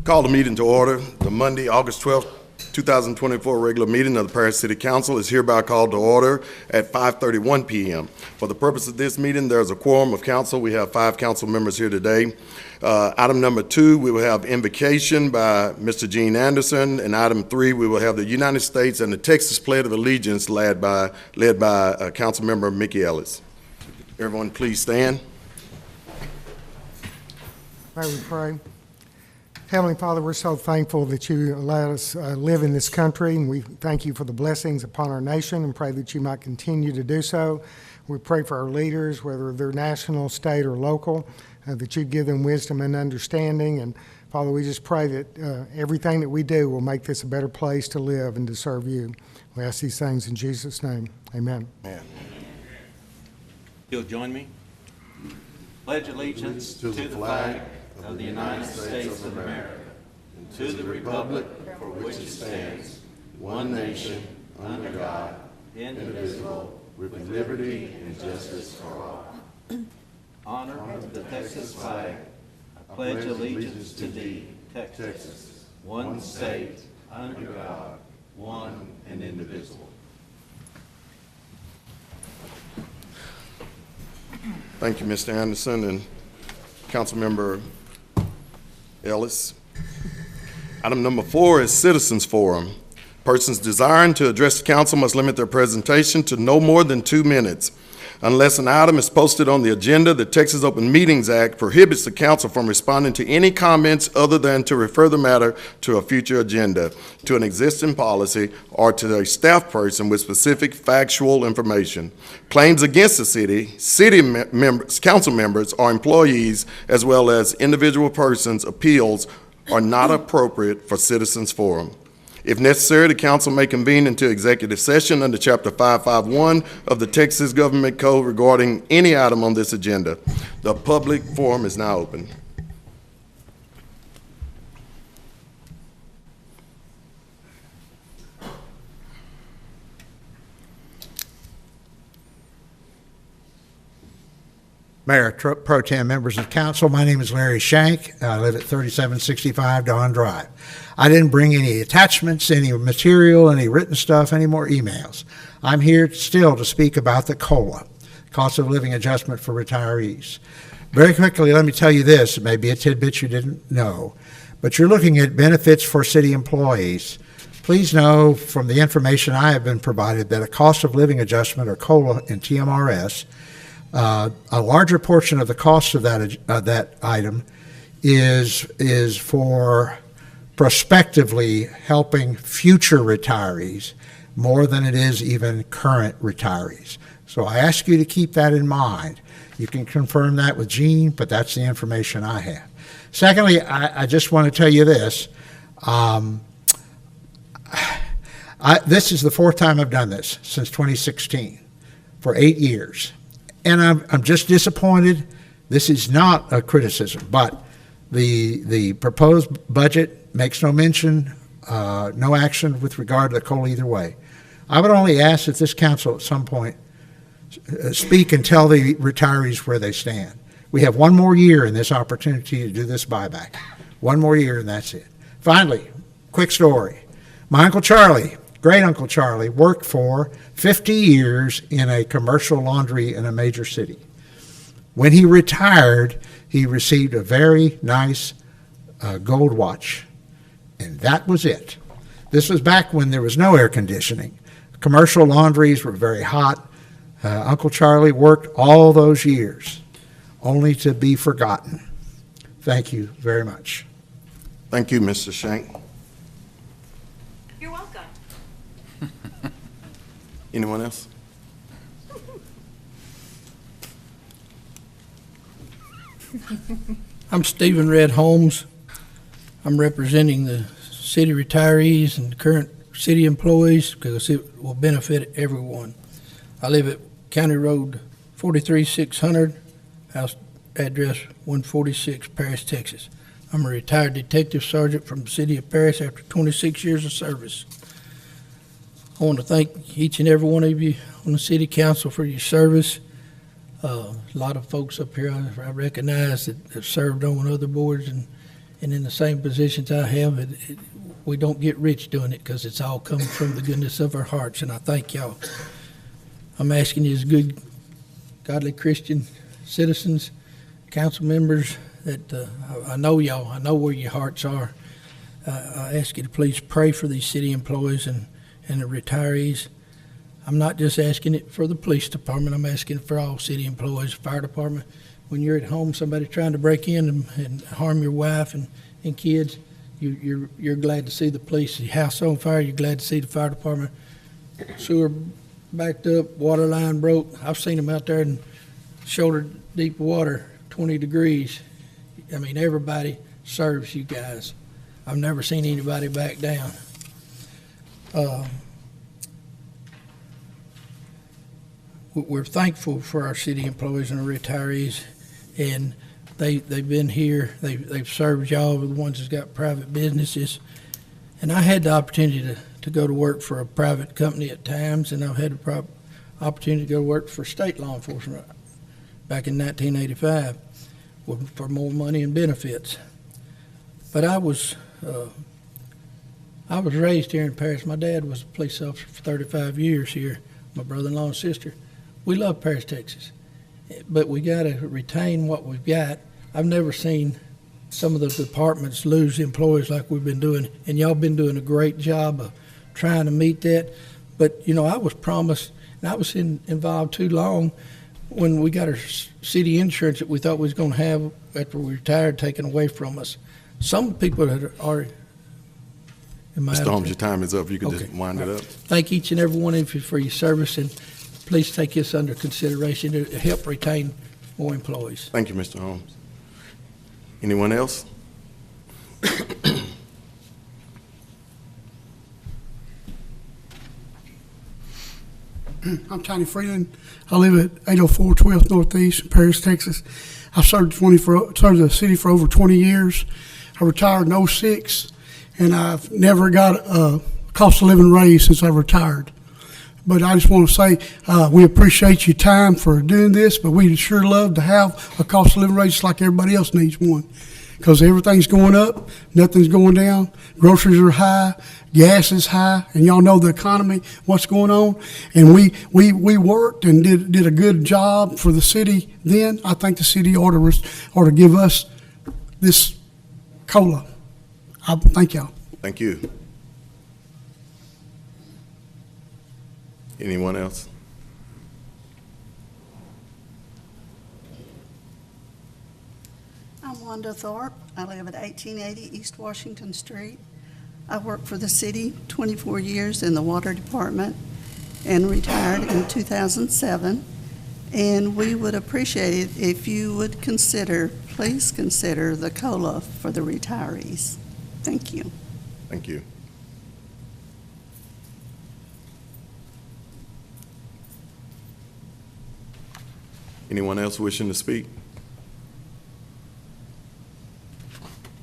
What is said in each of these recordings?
Call the meeting to order. The Monday, August 12th, 2024 regular meeting of the Paris City Council is hereby called to order at 5:31 p.m. For the purpose of this meeting, there's a quorum of council. We have 5 council members here today. Item number 2, we will have invocation by Mr. Gene Anderson. And item 3, we will have the United States and the Texas Pledge of Allegiance led by Council Member Mickey Ellis. Everyone, please stand. May we pray? Heavenly Father, we're so thankful that you allowed us live in this country, and we thank you for the blessings upon our nation and pray that you might continue to do so. We pray for our leaders, whether they're national, state, or local, that you give them wisdom and understanding. And Father, we just pray that everything that we do will make this a better place to live and to serve you. We ask these things in Jesus' name. Amen. Amen. You'll join me. Pledge allegiance to the flag of the United States of America, and to the republic for which it stands, one nation, under God, indivisible, with liberty and justice for all. Honor the Texas flag. I pledge allegiance to thee, Texas, one state, under God, one and indivisible. Thank you, Mr. Anderson and Councilmember Ellis. Item number 4 is Citizens Forum. Persons desiring to address the council must limit their presentation to no more than 2 minutes. Unless an item is posted on the agenda, the Texas Open Meetings Act prohibits the council from responding to any comments other than to refer the matter to a future agenda, to an existing policy, or to a staff person with specific factual information. Claims against the city members, council members, or employees, as well as individual persons' appeals are not appropriate for Citizens Forum. If necessary, the council may convene into executive session under Chapter 551 of the Texas Government Code regarding any item on this agenda. The public forum is now open. Mayor, Pro Tem, members of council, my name is Larry Shank. I live at 3765 Dawn Drive. I didn't bring any attachments, any material, any written stuff, any more emails. I'm here still to speak about the COLA, cost of living adjustment for retirees. Very quickly, let me tell you this. It may be a tidbit you didn't know, but you're looking at benefits for city employees. Please know from the information I have been provided that a cost of living adjustment, or COLA in TMRS, a larger portion of the cost of that item is for prospectively helping future retirees more than it is even current retirees. So I ask you to keep that in mind. You can confirm that with Gene, but that's the information I have. Secondly, I just want to tell you this. This is the 4th time I've done this since 2016 for 8 years. And I'm just disappointed. This is not a criticism, but the proposed budget makes no mention, no action with regard to the COLA either way. I would only ask that this council at some point speak and tell the retirees where they stand. We have 1 more year in this opportunity to do this buyback. 1 more year and that's it. Finally, quick story. My Uncle Charlie, great Uncle Charlie, worked for 50 years in a commercial laundry in a major city. When he retired, he received a very nice gold watch, and that was it. This was back when there was no air conditioning. Commercial laundries were very hot. Uncle Charlie worked all those years, only to be forgotten. Thank you very much. Thank you, Mr. Shank. You're welcome. Anyone else? I'm Stephen Red Holmes. I'm representing the city retirees and current city employees because it will benefit everyone. I live at County Road 43600, house address 146, Paris, Texas. I'm a retired detective sergeant from the city of Paris after 26 years of service. I want to thank each and every one of you on the city council for your service. A lot of folks up here I recognize that have served on other boards, and and in the same positions I have, we don't get rich doing it because it's all coming from the goodness of our hearts, and I thank y'all. I'm asking you as good, godly Christian citizens, council members, that I know y'all, I know where your hearts are. I ask you to please pray for these city employees and the retirees. I'm not just asking it for the police department, I'm asking it for all city employees, fire department. When you're at home, somebody trying to break in and harm your wife and kids, you're glad to see the police. Your house on fire, you're glad to see the fire department. Sewer backed up, water line broke. I've seen them out there in shoulder deep water, 20 degrees. I mean, everybody serves you guys. I've never seen anybody back down. We're thankful for our city employees and our retirees, and they've been here. They've served y'all, the ones that's got private businesses. And I had the opportunity to go to work for a private company at times, and I've had the opportunity to go work for state law enforcement back in 1985 for more money and benefits. But I was raised here in Paris. My dad was a police officer for 35 years here, my brother-in-law and sister. We love Paris, Texas, but we got to retain what we've got. I've never seen some of the departments lose employees like we've been doing, and y'all been doing a great job of trying to meet that. But, you know, I was promised, and I was involved too long when we got our city insurance that we thought we was going to have after we retired taken away from us. Some people that are... Mr. Holmes, your time is up. You can Okay. just wind it up. Thank each and every one of you for your service, and please take this under consideration to help retain more employees. Thank you, Mr. Holmes. Anyone else? I'm Tiny Freeland. I live at 804 12th Northeast in Paris, Texas. I've served the city for over 20 years. I retired in 06, and I've never got a cost of living raise since I retired. But I just want to say we appreciate your time for doing this, but we'd sure love to have a cost of living raise just like everybody else needs one. Because everything's going up, nothing's going down. Groceries are high, gas is high, and y'all know the economy, what's going on. And we worked and did a good job for the city then. I think the city ought to give us this COLA. Thank y'all. Thank you. Anyone else? I'm Wanda Thorpe. I live at 1880 East Washington Street. I worked for the city 24 years in the water department and retired in 2007. And we would appreciate it if you would please consider the COLA for the retirees. Thank you. Thank you. Anyone else wishing to speak?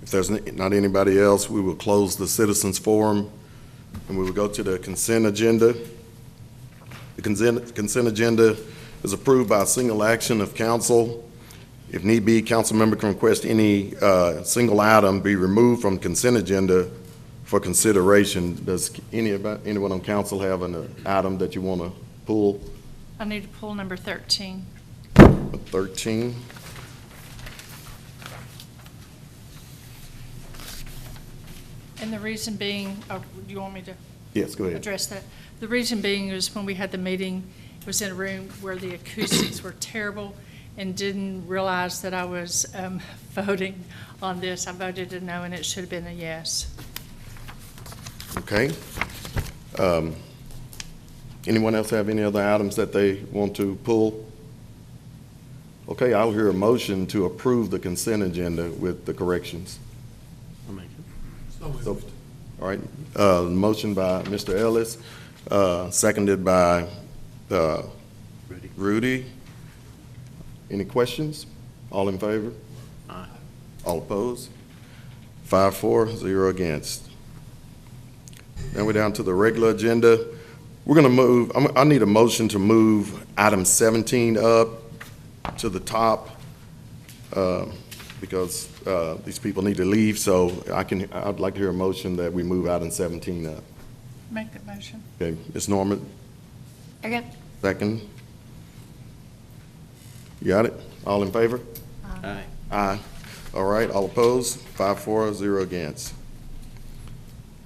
If there's not anybody else, we will close the citizens forum and we will go to the consent agenda. The consent agenda is approved by a single action of council. If need be, council member can request any single item be removed from consent agenda for consideration. Does anyone on council have an item that you want to pull? I need to pull number 13. 13. And the reason being, do you want me to Yes, go ahead. address that? The reason being is when we had the meeting, it was in a room where the acoustics were terrible and didn't realize that I was voting on this. I voted a no, and it should have been a yes. Okay. Anyone else have any other items that they want to pull? Okay, I'll hear a motion to approve the consent agenda with the corrections. I'll make it. So, all right, motion by Mr. Ellis, seconded by Rudy. Any questions? All in favor? Aye. All opposed? 5-4, 0 against. Now we're down to the regular agenda. We're going to move, I need a motion to move item 17 up to the top because these people need to leave, so I'd like to hear a motion that we move item 17 up. Make that motion. Okay, Ms. Norman, Second. second. You got it? All in favor? Aye. Aye. All right, all opposed? 5 for, 0 against.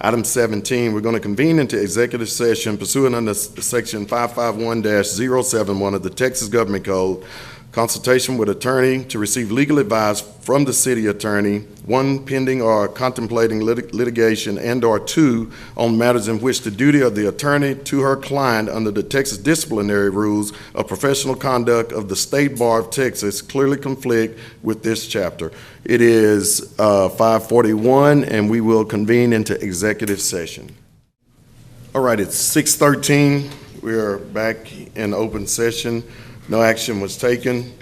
Item 17, we're going to convene into executive session pursuant under Section 551-071 of the Texas Government Code, consultation with attorney to receive legal advice from the city attorney, 1, pending or contemplating litigation, and/or 2, on matters in which the duty of the attorney to her client under the Texas disciplinary rules of professional conduct of the State Bar of Texas clearly conflict with this chapter. It is 5:41, and we will convene into executive session. All right, it's 6:13. We are back in open session. No action was taken.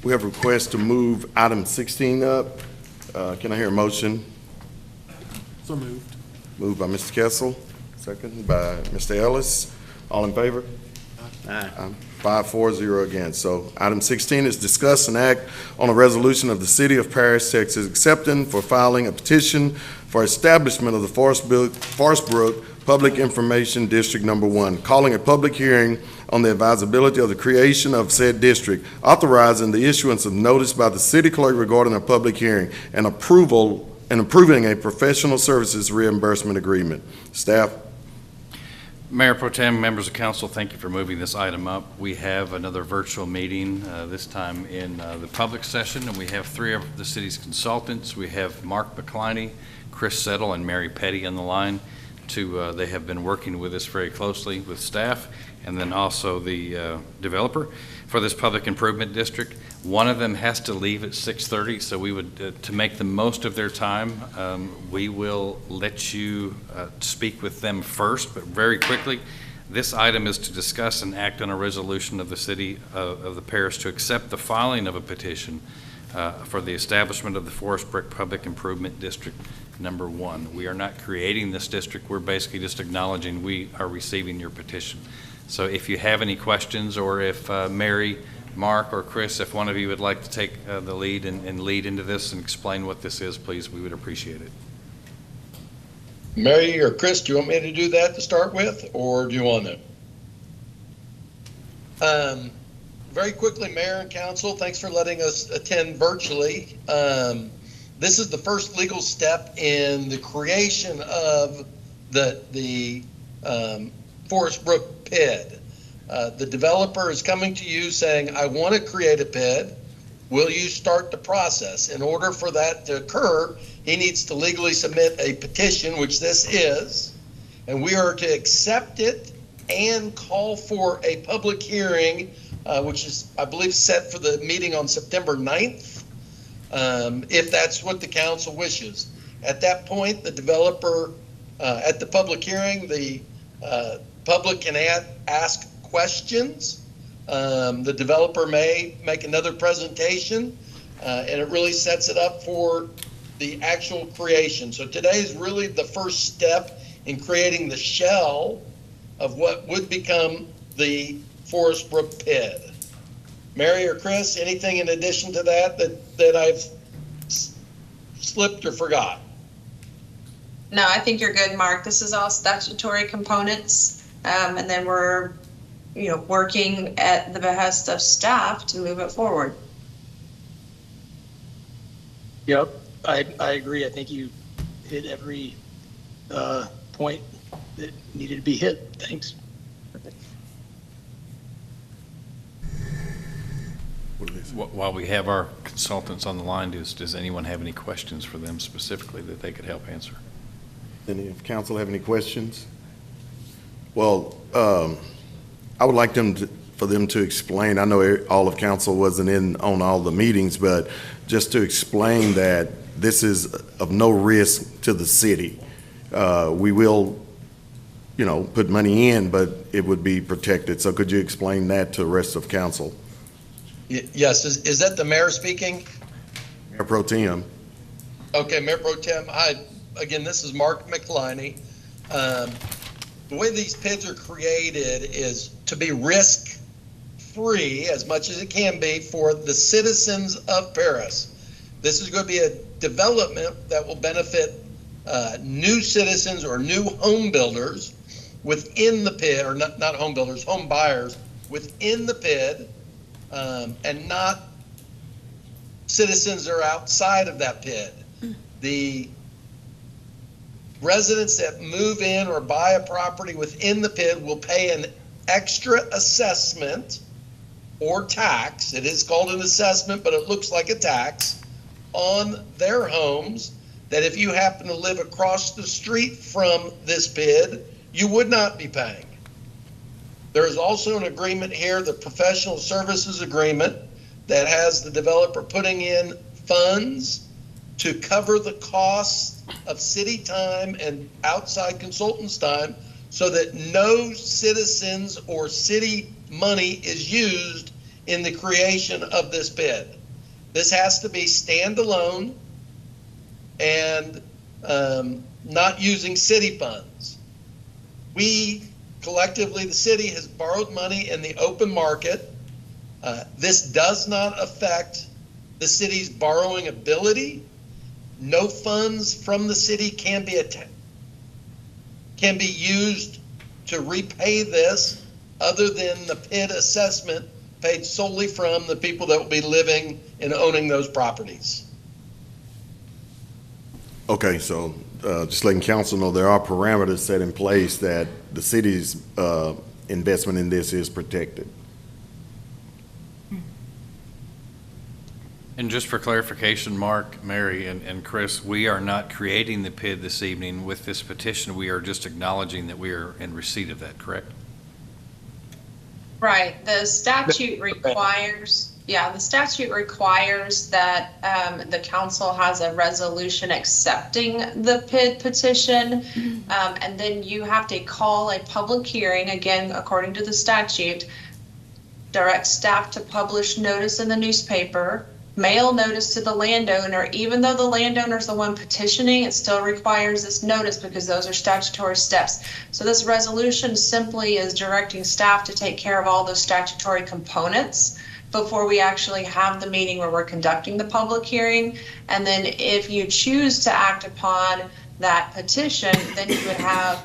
We have a request to move item 16 up. Can I hear a motion? So moved. Moved by Mr. Kessel, second by Mr. Ellis. All in favor? Aye. 5 for, 0 against. So item 16 is discuss and act on a resolution of the City of Paris, Texas, accepting for filing a petition for establishment of the Forest Brook Public Information District Number 1, calling a public hearing on the advisability of the creation of said district, authorizing the issuance of notice by the city clerk regarding a public hearing, and approving a professional services reimbursement agreement. Staff? Mayor Pro Tem, members of council, thank you for moving this item up. We have another virtual meeting, this time in the public session, and we have 3 of the city's consultants. We have Mark McCliney, Chris Settle, and Mary Petty on the line. They have been working with us very closely with staff, and then also the developer for this public improvement district. One of them has to leave at 6:30, so we would, to make the most of their time, we will let you speak with them first, but very quickly. This item is to discuss and act on a resolution of the city of the parish to accept the filing of a petition for the establishment of the Forest Brook Public Improvement District Number 1. We are not creating this district. We're basically just acknowledging we are receiving your petition. So if you have any questions, or if Mary, Mark, or Chris, if one of you would like to take the lead and lead into this and explain what this is, please, we would appreciate it. Mary or Chris, do you want me to do that to start with, or do you want to? Very quickly, Mayor and Council, thanks for letting us attend virtually. This is the first legal step in the creation of the Forest Brook PID. The developer is coming to you saying, I want to create a PID. Will you start the process? In order for that to occur, he needs to legally submit a petition, which this is, and we are to accept it and call for a public hearing, which is, I believe, set for the meeting on September 9th, if that's what the council wishes. At that point, the developer, at the public hearing, the public can ask questions. The developer may make another presentation, and it really sets it up for the actual creation. So today is really the first step in creating the shell of what would become the Forest Brook PID. Mary or Chris, anything in addition to that I've slipped or forgot? No, I think you're good, Mark. This is all statutory components, and then we're, working at the behest of staff to move it forward. Yep, I agree. I think you hit every point that needed to be hit. Thanks. While we have our consultants on the line, does anyone have any questions for them specifically that they could help answer? Any of council have any questions? Well, I would like for them to explain. I know all of council wasn't in on all the meetings, but just to explain that this is of no risk to the city. We will, put money in, but it would be protected. So could you explain that to the rest of council? Yes, is that the mayor speaking? Mayor Pro Tem. Okay, Mayor Pro Tem. Again, this is Mark McCliney. The way these PIDs are created is to be risk free, as much as it can be, for the citizens of Paris. This is going to be a development that will benefit new citizens or new home builders within the PID, or not home builders, home buyers within the PID, and not citizens that are outside of that PID. The residents that move in or buy a property within the PID will pay an extra assessment or tax. It is called an assessment, but it looks like a tax on their homes that if you happen to live across the street from this PID, you would not be paying. There is also an agreement here, the professional services agreement, that has the developer putting in funds to cover the costs of city time and outside consultants' time so that no citizens or city money is used in the creation of this PID. This has to be standalone and not using city funds. We, collectively, the city has borrowed money in the open market. This does not affect the city's borrowing ability. No funds from the city can be used to repay this other than the PID assessment paid solely from the people that will be living and owning those properties. Okay, so just letting council know, there are parameters set in place that the city's investment in this is protected. And just for clarification, Mark, Mary, and Chris, we are not creating the PID this evening with this petition. We are just acknowledging that we are in receipt of that, correct? Right. The statute requires, the statute requires that the council has a resolution accepting the PID petition, and then you have to call a public hearing, again, according to the statute, direct staff to publish notice in the newspaper, mail notice to the landowner. Even though the landowner is the one petitioning, it still requires this notice because those are statutory steps. So this resolution simply is directing staff to take care of all those statutory components before we actually have the meeting where we're conducting the public hearing. And then if you choose to act upon that petition, then you would have,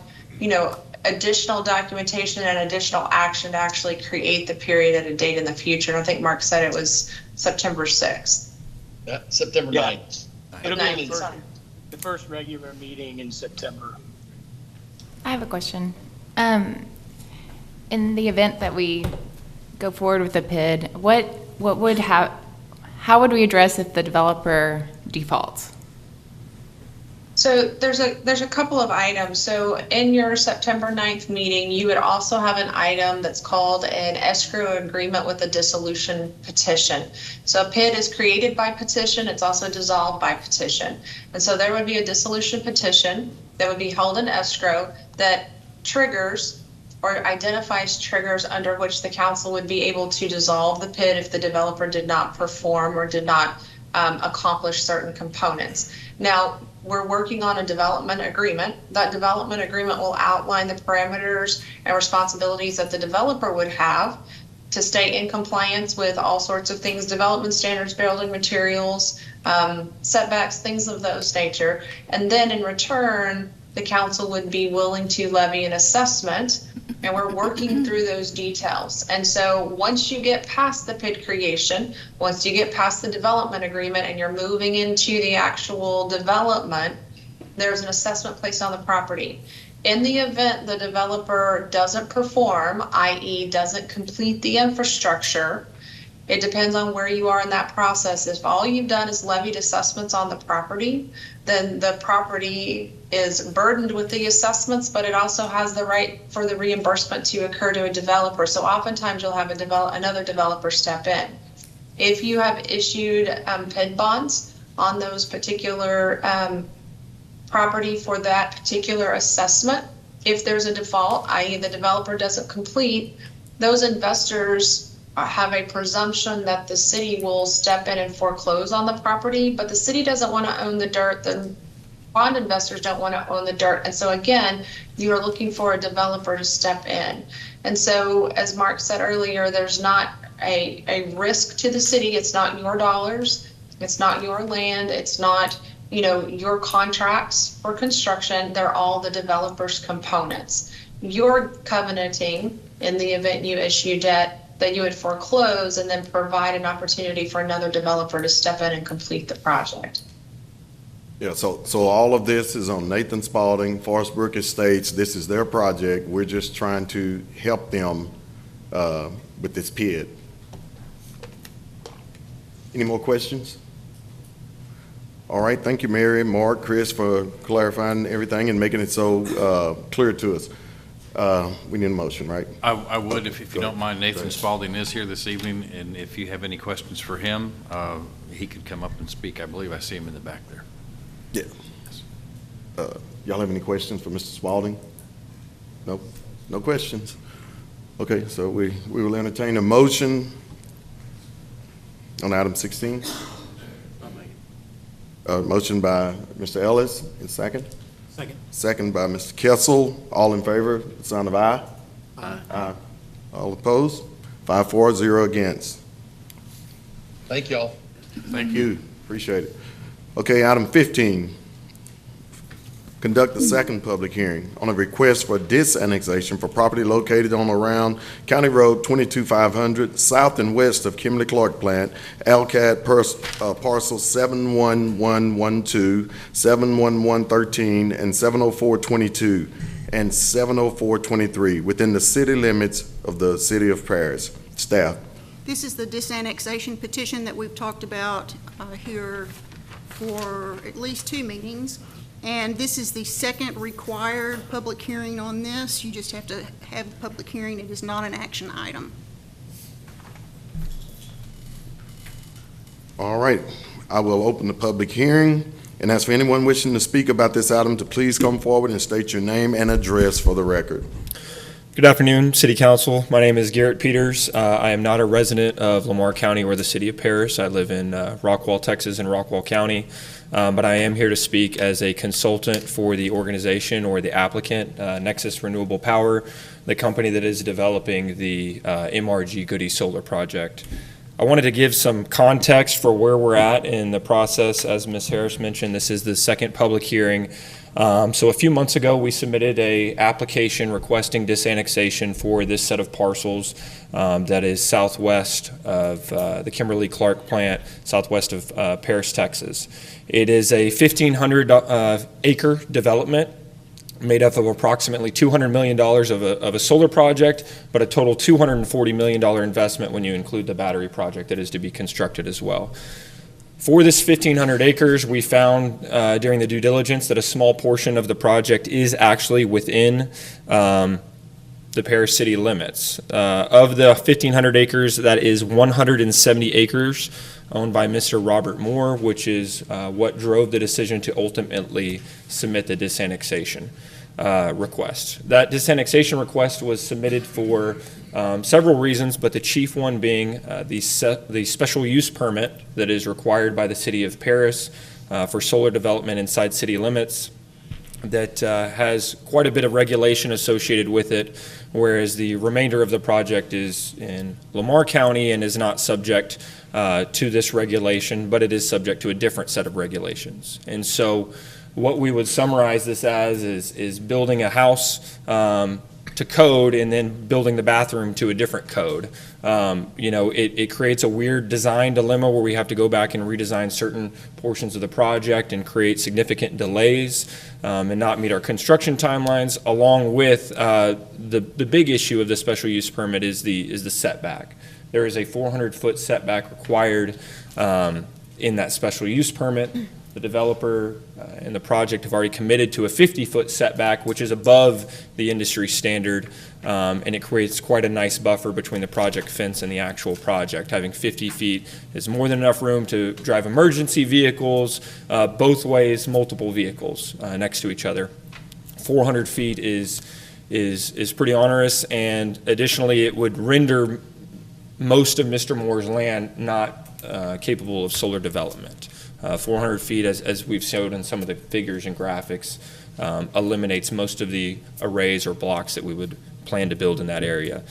additional documentation and additional action to actually create the period at a date in the future. And I think Mark said it was September 6th. Yeah, September 9th. It'll be the first regular meeting in September. I have a question. In the event that we go forward with the PID, how would we address if the developer defaults? So there's a couple of items. So in your September 9th meeting, you would also have an item that's called an escrow agreement with a dissolution petition. So a PID is created by petition. It's also dissolved by petition. And so there would be a dissolution petition that would be held in escrow that triggers or identifies triggers under which the council would be able to dissolve the PID if the developer did not perform or did not accomplish certain components. Now, we're working on a development agreement. That development agreement will outline the parameters and responsibilities that the developer would have to stay in compliance with all sorts of things, development standards, building materials, setbacks, things of those nature. And then in return, the council would be willing to levy an assessment, and we're working through those details. And so once you get past the PID creation, once you get past the development agreement and you're moving into the actual development, there's an assessment placed on the property. In the event the developer doesn't perform, i.e. doesn't complete the infrastructure, it depends on where you are in that process. If all you've done is levied assessments on the property, then the property is burdened with the assessments, but it also has the right for the reimbursement to occur to a developer. So oftentimes you'll have another developer step in. If you have issued PID bonds on those particular property for that particular assessment, if there's a default, i.e. the developer doesn't complete, those investors have a presumption that the city will step in and foreclose on the property, but the city doesn't want to own the dirt. The bond investors don't want to own the dirt. And so again, you are looking for a developer to step in. And so as Mark said earlier, there's not a risk to the city. It's not your dollars. It's not your land. It's not, your contracts for construction. They're all the developer's components. You're covenanting in the event you issue debt that you would foreclose and then provide an opportunity for another developer to step in and complete the project. Yeah, so all of this is on Nathan Spalding, Forest Brook Estates. This is their project. We're just trying to help them with this PID. Any more questions? All right, thank you, Mary, Mark, Chris, for clarifying everything and making it so clear to us. We need a motion, right? I would, if you don't mind. Nathan Spalding is here this evening, and if you have any questions for him, he could come up and speak. I believe I see him in the back there. Yeah. Y'all have any questions for Mr. Spalding? Nope, no questions. Okay, so we will entertain a motion on item 16. Motion by Mr. Ellis, and second? Second. Second by Mr. Kessel. All in favor, sign of aye. Aye. Aye. All opposed? 5-4, 0 against. Thank y'all. Thank you, appreciate it. Okay, item 15. Conduct the second public hearing on a request for disannexation for property located on around County Road 22500, south and west of Kimberly Clark Plant, LCAT parcel 71112, 71113, and 70422, and 70423, within the city limits of the city of Paris. Staff. This is the disannexation petition that we've talked about here for at least 2 meetings. And this is the second required public hearing on this. You just have to have a public hearing. It is not an action item. All right, I will open the public hearing and ask for anyone wishing to speak about this item to please come forward and state your name and address for the record. Good afternoon, City Council. My name is Garrett Peters. I am not a resident of Lamar County or the City of Paris. I live in Rockwall, Texas, in Rockwall County. But I am here to speak as a consultant for the organization or the applicant, Nexus Renewable Power, the company that is developing the MRG Goody Solar project. I wanted to give some context for where we're at in the process. As Ms. Harris mentioned, this is the second public hearing. So a few months ago, we submitted an application requesting disannexation for this set of parcels that is southwest of the Kimberly Clark plant, southwest of Paris, Texas. It is a 1,500 acre development made up of approximately $200 million of a solar project, but a total $240 million investment when you include the battery project that is to be constructed as well. For this 1,500 acres, we found during the due diligence that a small portion of the project is actually within the Paris city limits. Of the 1,500 acres, that is 170 acres owned by Mr. Robert Moore, which is what drove the decision to ultimately submit the disannexation request. That disannexation request was submitted for several reasons, but the chief one being the special use permit that is required by the city of Paris for solar development inside city limits that has quite a bit of regulation associated with it, whereas the remainder of the project is in Lamar County and is not subject to this regulation, but it is subject to a different set of regulations. And so what we would summarize this as is building a house to code and then building the bathroom to a different code. It creates a weird design dilemma where we have to go back and redesign certain portions of the project and create significant delays and not meet our construction timelines, along with the big issue of the special use permit is the setback. There is a 400-foot setback required in that special use permit. The developer and the project have already committed to a 50-foot setback, which is above the industry standard, and it creates quite a nice buffer between the project fence and the actual project. Having 50 feet is more than enough room to drive emergency vehicles, both ways, multiple vehicles next to each other. 400 feet is pretty onerous, and additionally, it would render most of Mr. Moore's land not capable of solar development. 400 feet, as we've showed in some of the figures and graphics, eliminates most of the arrays or blocks that we would plan to build in that area.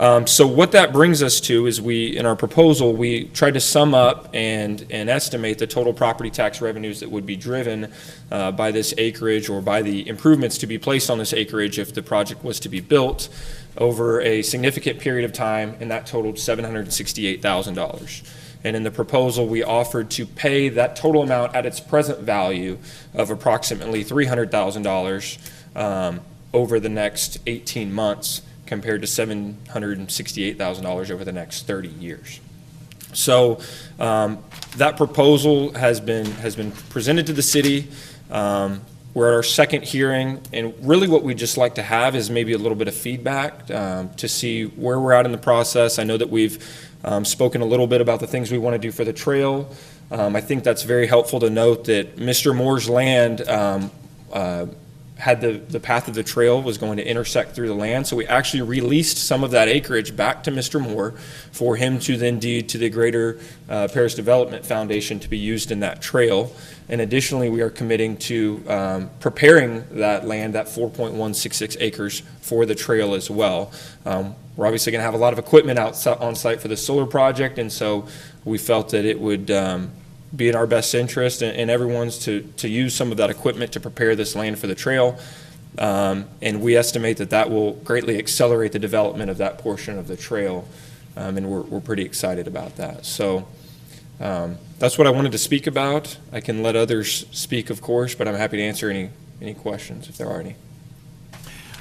So what that brings us to is in our proposal, we tried to sum up and estimate the total property tax revenues that would be driven by this acreage or by the improvements to be placed on this acreage if the project was to be built over a significant period of time, and that totaled $768,000. And in the proposal, we offered to pay that total amount at its present value of approximately $300,000 over the next 18 months, compared to $768,000 over the next 30 years. So that proposal has been presented to the city. We're at our second hearing, and really what we'd just like to have is maybe a little bit of feedback to see where we're at in the process. I know that we've spoken a little bit about the things we want to do for the trail. I think that's very helpful to note that Mr. Moore's land had the path of the trail was going to intersect through the land, so we actually released some of that acreage back to Mr. Moore for him to then deed to the Greater Paris Development Foundation to be used in that trail. And additionally, we are committing to preparing that land, that 4.166 acres, for the trail as well. We're obviously going to have a lot of equipment on site for the solar project, and so we felt that it would be in our best interest and everyone's to use some of that equipment to prepare this land for the trail. And we estimate that will greatly accelerate the development of that portion of the trail, and we're pretty excited about that. So that's what I wanted to speak about. I can let others speak, of course, but I'm happy to answer any questions if there are any.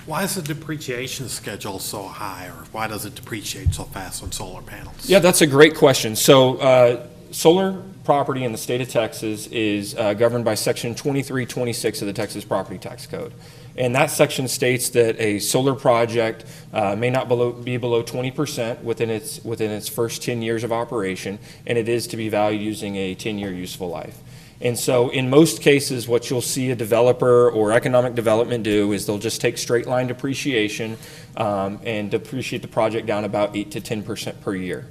Why is the depreciation schedule so high, or why does it depreciate so fast on solar panels? Yeah, that's a great question. So solar property in the state of Texas is governed by Section 2326 of the Texas Property Tax Code. And that section states that a solar project may not be below 20% within its first 10 years of operation, and it is to be valued using a 10-year useful life. And so in most cases, what you'll see a developer or economic development do is they'll just take straight line depreciation and depreciate the project down about 8 to 10% per year.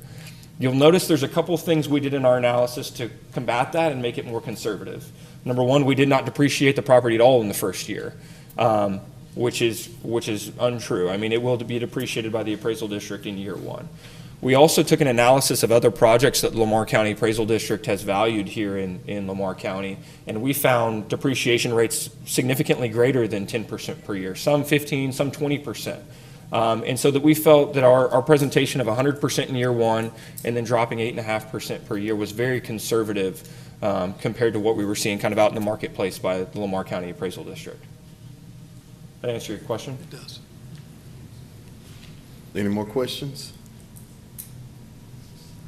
You'll notice there's a couple things we did in our analysis to combat that and make it more conservative. Number one, we did not depreciate the property at all in the first year, which is untrue. I mean, it will be depreciated by the appraisal district in year one. We also took an analysis of other projects that Lamar County Appraisal District has valued here in Lamar County, and we found depreciation rates significantly greater than 10% per year, some 15, some 20%. And so that we felt that our presentation of 100% in year one and then dropping 8.5% per year was very conservative compared to what we were seeing kind of out in the marketplace by the Lamar County Appraisal District. Did that answer your question? It does. Any more questions?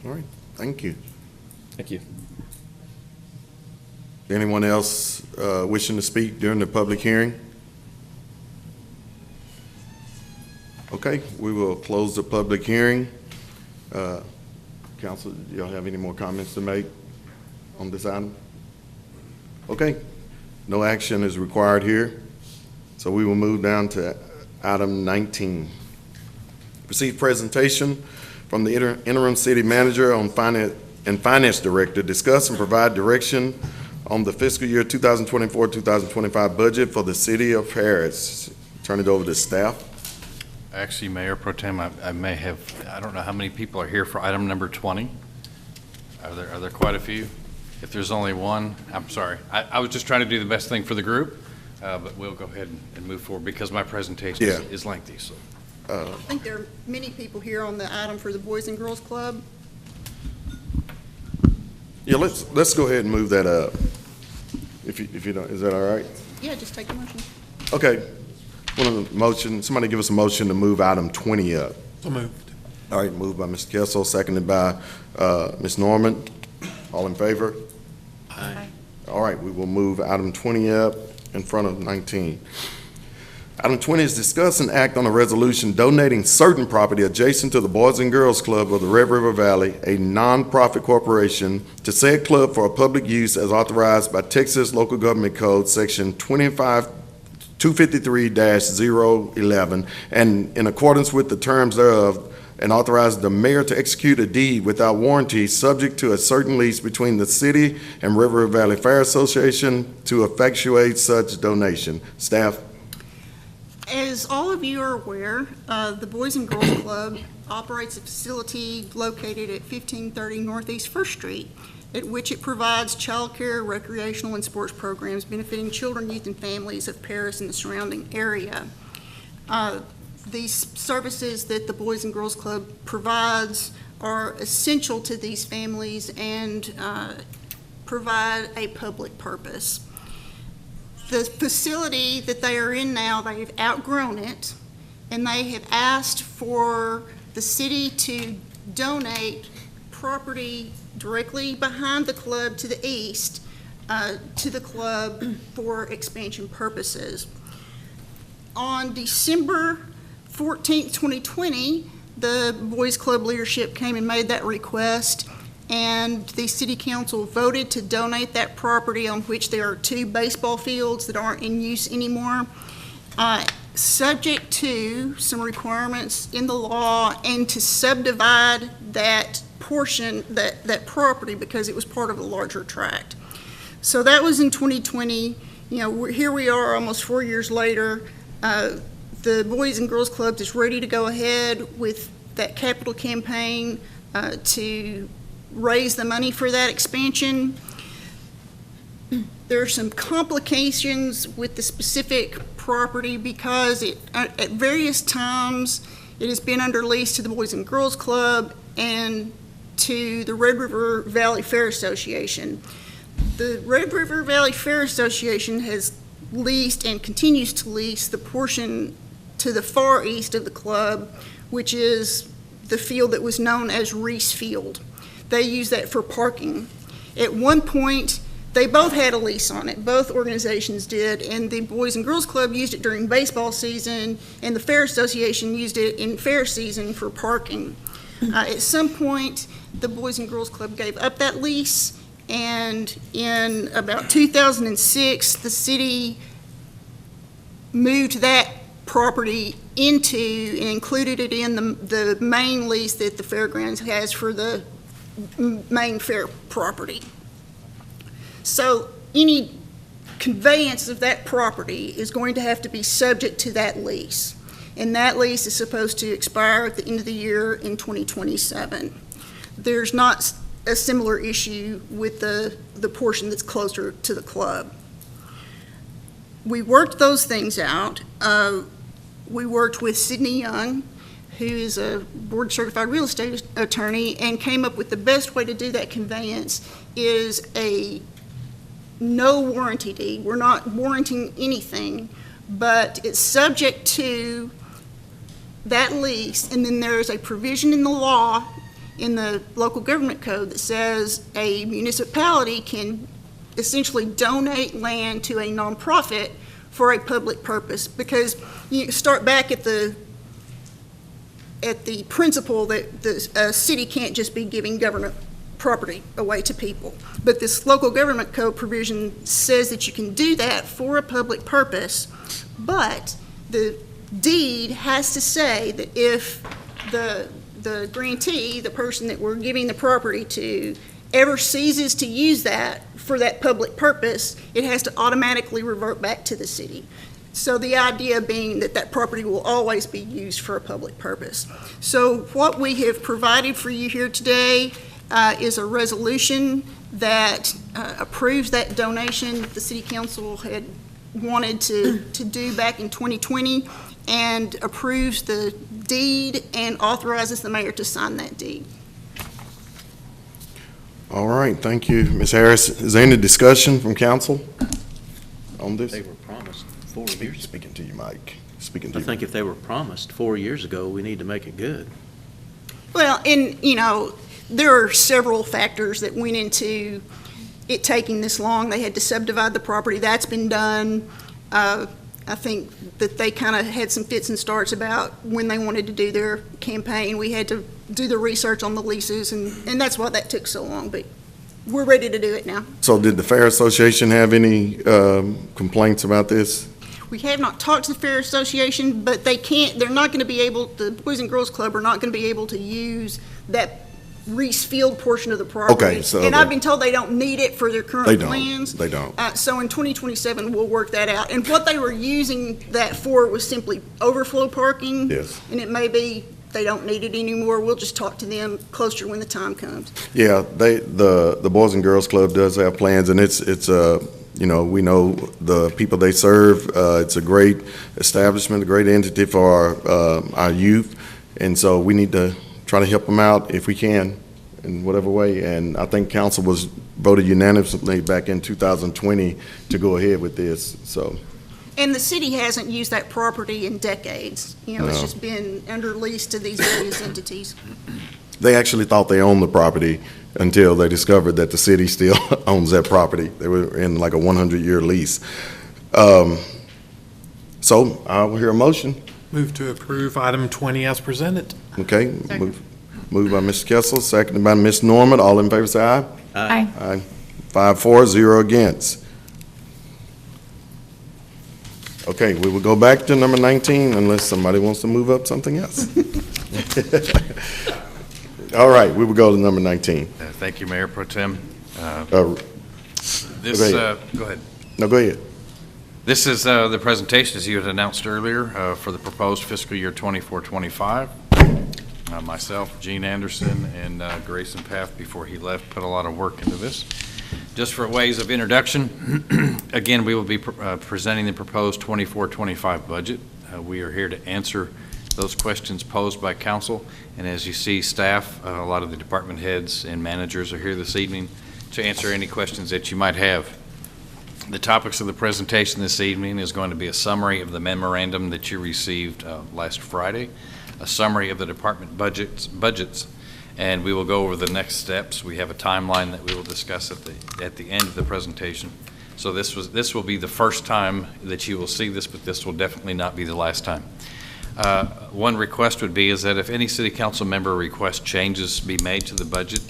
All right, thank you. Thank you. Anyone else wishing to speak during the public hearing? Okay, we will close the public hearing. Council, do y'all have any more comments to make on this item? Okay, no action is required here. So we will move down to item 19. Receive presentation from the interim city manager on finance director, discuss and provide direction on the fiscal year 2024-2025 budget for the city of Paris. Turn it over to staff. Actually, Mayor Pro Tem, I don't know how many people are here for item number 20. Are there quite a few? If there's only one, I'm sorry. I was just trying to do the best thing for the group, but we'll go ahead and move forward because my presentation is lengthy. So. I think there are many people here on the item for the Boys and Girls Club. Yeah, let's go ahead and move that up. If you don't, is that all right? Yeah, just take the motion. Okay. Somebody give us a motion to move item 20 up. So moved. All right, moved by Mr. Kessel, seconded by Ms. Norman. All in favor? Aye. All right, we will move item 20 up in front of 19. Item 20 is discuss and act on a resolution donating certain property adjacent to the Boys and Girls Club of the Red River Valley, a nonprofit corporation, to said club for public use as authorized by Texas Local Government Code, Section 253-011, and in accordance with the terms thereof, and authorize the mayor to execute a deed without warranty, subject to a certain lease between the city and River Valley Fair Association to effectuate such donation. Staff? As all of you are aware, the Boys and Girls Club operates a facility located at 1530 Northeast First Street, at which it provides childcare, recreational, and sports programs benefiting children, youth, and families of Paris and the surrounding area. These services that the Boys and Girls Club provides are essential to these families and provide a public purpose. The facility that they are in now, they've outgrown it, and they have asked for the city to donate property directly behind the club to the east to the club for expansion purposes. On December 14th, 2020, the Boys Club leadership came and made that request, and the city council voted to donate that property, on which there are 2 baseball fields that aren't in use anymore, subject to some requirements in the law, and to subdivide that portion, that property, because it was part of a larger tract. So that was in 2020. Here we are almost 4 years later. The Boys and Girls Club is ready to go ahead with that capital campaign to raise the money for that expansion. There are some complications with the specific property because at various times it has been under lease to the Boys and Girls Club and to the Red River Valley Fair Association. The Red River Valley Fair Association has leased and continues to lease the portion to the far east of the club, which is the field that was known as Reese Field. They use that for parking. At one point, they both had a lease on it. Both organizations did, and the Boys and Girls Club used it during baseball season, and the Fair Association used it in fair season for parking. At some point, the Boys and Girls Club gave up that lease, and in about 2006, the city moved that property into and included it in the main lease that the fairgrounds has for the main fair property. So any conveyance of that property is going to have to be subject to that lease. And that lease is supposed to expire at the end of the year in 2027. There's not a similar issue with the portion that's closer to the club. We worked those things out. We worked with Sydney Young, who is a board-certified real estate attorney, and came up with the best way to do that conveyance is a no warranty deed. We're not warranting anything, but it's subject to that lease, and then there's a provision in the law, in the local government code, that says a municipality can essentially donate land to a nonprofit for a public purpose, because you start back at the principle that the city can't just be giving government property away to people. But this local government code provision says that you can do that for a public purpose, but the deed has to say that if the grantee, the person that we're giving the property to, ever ceases to use that for that public purpose, it has to automatically revert back to the city. So the idea being that that property will always be used for a public purpose. So what we have provided for you here today is a resolution that approves that donation that the City Council had wanted to do back in 2020, and approves the deed and authorizes the mayor to sign that deed. All right, thank you, Ms. Harris. Is there any discussion from council on this? They were promised 4 years. Speaking to you, Mike. Speaking to I you. think if they were promised 4 years ago, we need to make it good. Well, and, there are several factors that went into it taking this long. They had to subdivide the property. That's been done. I think that they kind of had some fits and starts about when they wanted to do their campaign. We had to do the research on the leases, and that's why that took so long, but we're ready to do it now. So did the Fair Association have any complaints about this? We have not talked to the Fair Association, but they're not going to be able, the Boys and Girls Club are not going to be able to use that Reese Field portion of the property. Okay, so And the- I've been told they don't need it for their They current don't. plans. They don't. So in 2027, we'll work that out. And what they were using that for was simply overflow parking. Yes. And it may be they don't need it anymore. We'll just talk to them closer when the time comes. Yeah, the Boys and Girls Club does have plans, and it's you know, we know the people they serve. It's a great establishment, a great entity for our youth, and so we need to try to help them out if we can in whatever way. And I think council was voted unanimously back in 2020 to go ahead with this, so. And the city hasn't used that property in decades. You know, it's No. just been under lease to these various entities. They actually thought they owned the property until they discovered that the city still owns that property. They were in like a 100-year lease. So I will hear a motion. Move to approve item 20 as presented. Okay, moved by Mr. Kessel, seconded by Ms. Norman. All in favor, say aye. Aye. Aye. 5-4, 0 against. Okay, we will go back to number 19 unless somebody wants to move up something else. All right, we will go to number 19. Thank you, Mayor Pro Tem. Go Go ahead. No, go ahead. This is the presentation, as you had announced earlier, for the proposed fiscal year 24-25. Myself, Gene Anderson, and Grayson Path, before he left, put a lot of work into this. Just for ways of introduction, again, we will be presenting the proposed 24-25 budget. We are here to answer those questions posed by council, and as you see, staff, a lot of the department heads and managers are here this evening to answer any questions that you might have. The topics of the presentation this evening is going to be a summary of the memorandum that you received last Friday, a summary of the department budgets, and we will go over the next steps. We have a timeline that we will discuss at the end of the presentation. So this will be the first time that you will see this, but this will definitely not be the last time. One request would be is that if any city council member requests changes be made to the budget,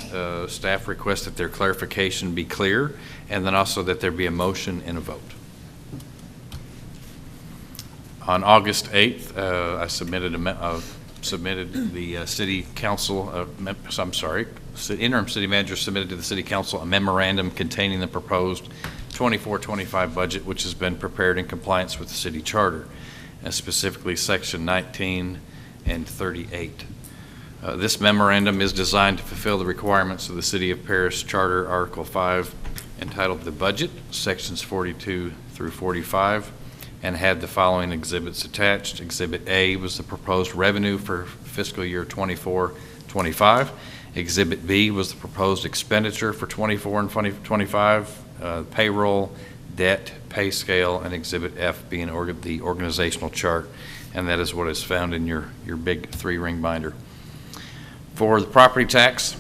staff requests that their clarification be clear, and then also that there be a motion and a vote. On August 8th, I submitted the city council, interim city manager submitted to the city council a memorandum containing the proposed 24-25 budget, which has been prepared in compliance with the city charter, and specifically section 19 and 38. This memorandum is designed to fulfill the requirements of the City of Paris Charter, Article 5, entitled The Budget, sections 42 through 45, and had the following exhibits attached. Exhibit A was the proposed revenue for fiscal year 24-25. Exhibit B was the proposed expenditure for 24 and 2025, payroll, debt, pay scale, and Exhibit F being the organizational chart, and that is what is found in your big 3-ring binder. For the property tax,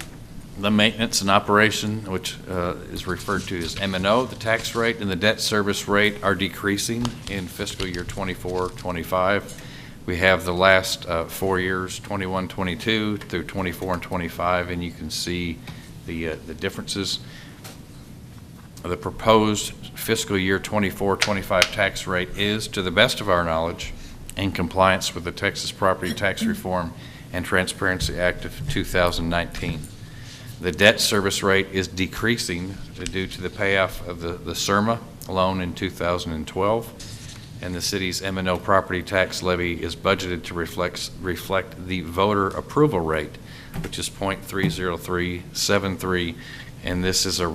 the maintenance and operation, which is referred to as M&O, the tax rate and the debt service rate are decreasing in fiscal year 24-25. We have the last 4 years, 21-22 through 24 and 25, and you can see the differences. The proposed fiscal year 24-25 tax rate is, to the best of our knowledge, in compliance with the Texas Property Tax Reform and Transparency Act of 2019. The debt service rate is decreasing due to the payoff of the CIRMA loan in 2012, and the city's M&O property tax levy is budgeted to reflect the voter approval rate, which is 0.30373, and this is a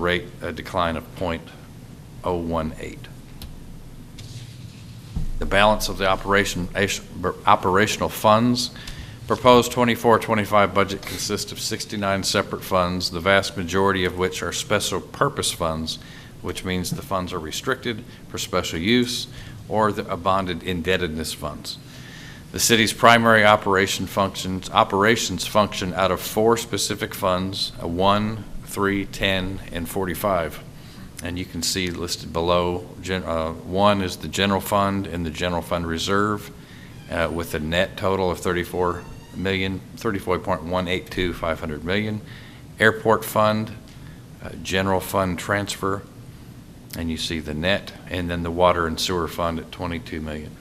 decline of 0.018. The balance of the operational funds proposed 24-25 budget consists of 69 separate funds, the vast majority of which are special purpose funds, which means the funds are restricted for special use, or the bonded indebtedness funds. The city's primary operations function out of 4 specific funds, 1, 3, 10, and 45. And you can see listed below, 1 is the general fund and the general fund reserve, with a net total of $34.182 million. Airport fund, general fund transfer, and you see the net, and then the water and sewer fund at $22 million.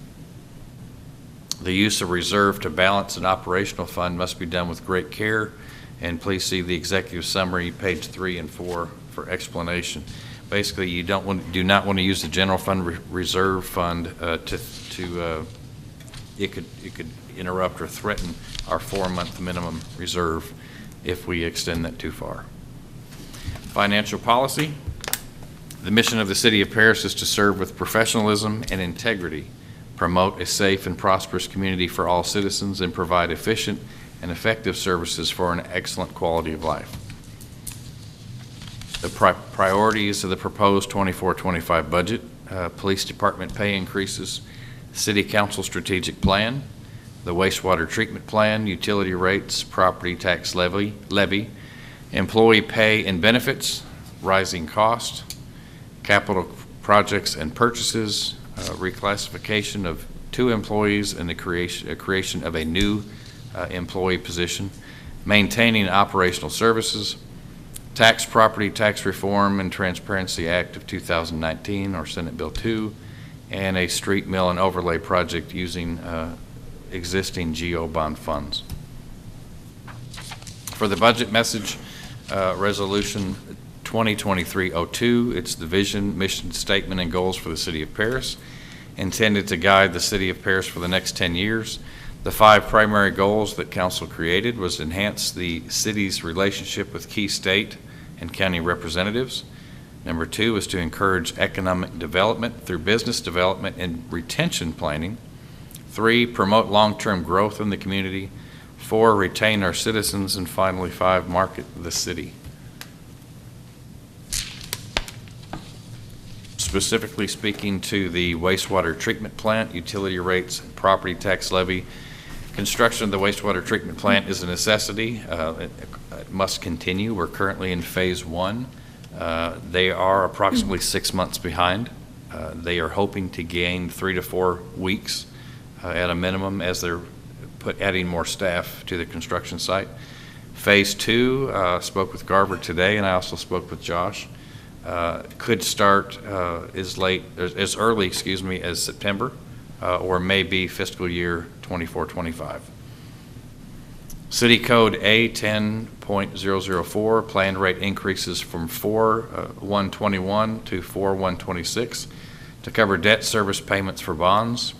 The use of reserve to balance an operational fund must be done with great care, And please see the executive summary, page 3 and 4, for explanation. Basically, you do not want to use the general fund reserve fund it could interrupt or threaten our 4-month minimum reserve if we extend that too far. Financial policy. The mission of the City of Paris is to serve with professionalism and integrity, promote a safe and prosperous community for all citizens, and provide efficient and effective services for an excellent quality of life. The priorities of the proposed 24-25 budget: police department pay increases, city council strategic plan, the wastewater treatment plan, utility rates, property tax levy, employee pay and benefits, rising cost, capital projects and purchases, reclassification of 2 employees, and the creation of a new employee position, maintaining operational services, tax property tax reform and Transparency Act of 2019, or Senate Bill 2, and a street mill and overlay project using existing GO bond funds. For the budget message, resolution 2023-02, it's the vision, mission statement, and goals for the City of Paris, intended to guide the City of Paris for the next 10 years. The 5 primary goals that Council created was enhance the city's relationship with key state and county representatives. Number 2 is to encourage economic development through business development and retention planning. 3, promote long-term growth in the community. 4, retain our citizens. And finally, 5, market the city. Specifically speaking to the wastewater treatment plant, utility rates, and property tax levy, construction of the wastewater treatment plant is a necessity. It must continue. We're currently in phase 1. They are approximately 6 months behind. They are hoping to gain 3 to 4 weeks at a minimum as they're adding more staff to the construction site. Phase 2, spoke with Garver today, and I also spoke with Josh. Could start as early as September, or maybe fiscal year 24-25. City Code A10.004, planned rate increases from 4/1/21 to 4/1/26 to cover debt service payments for bonds.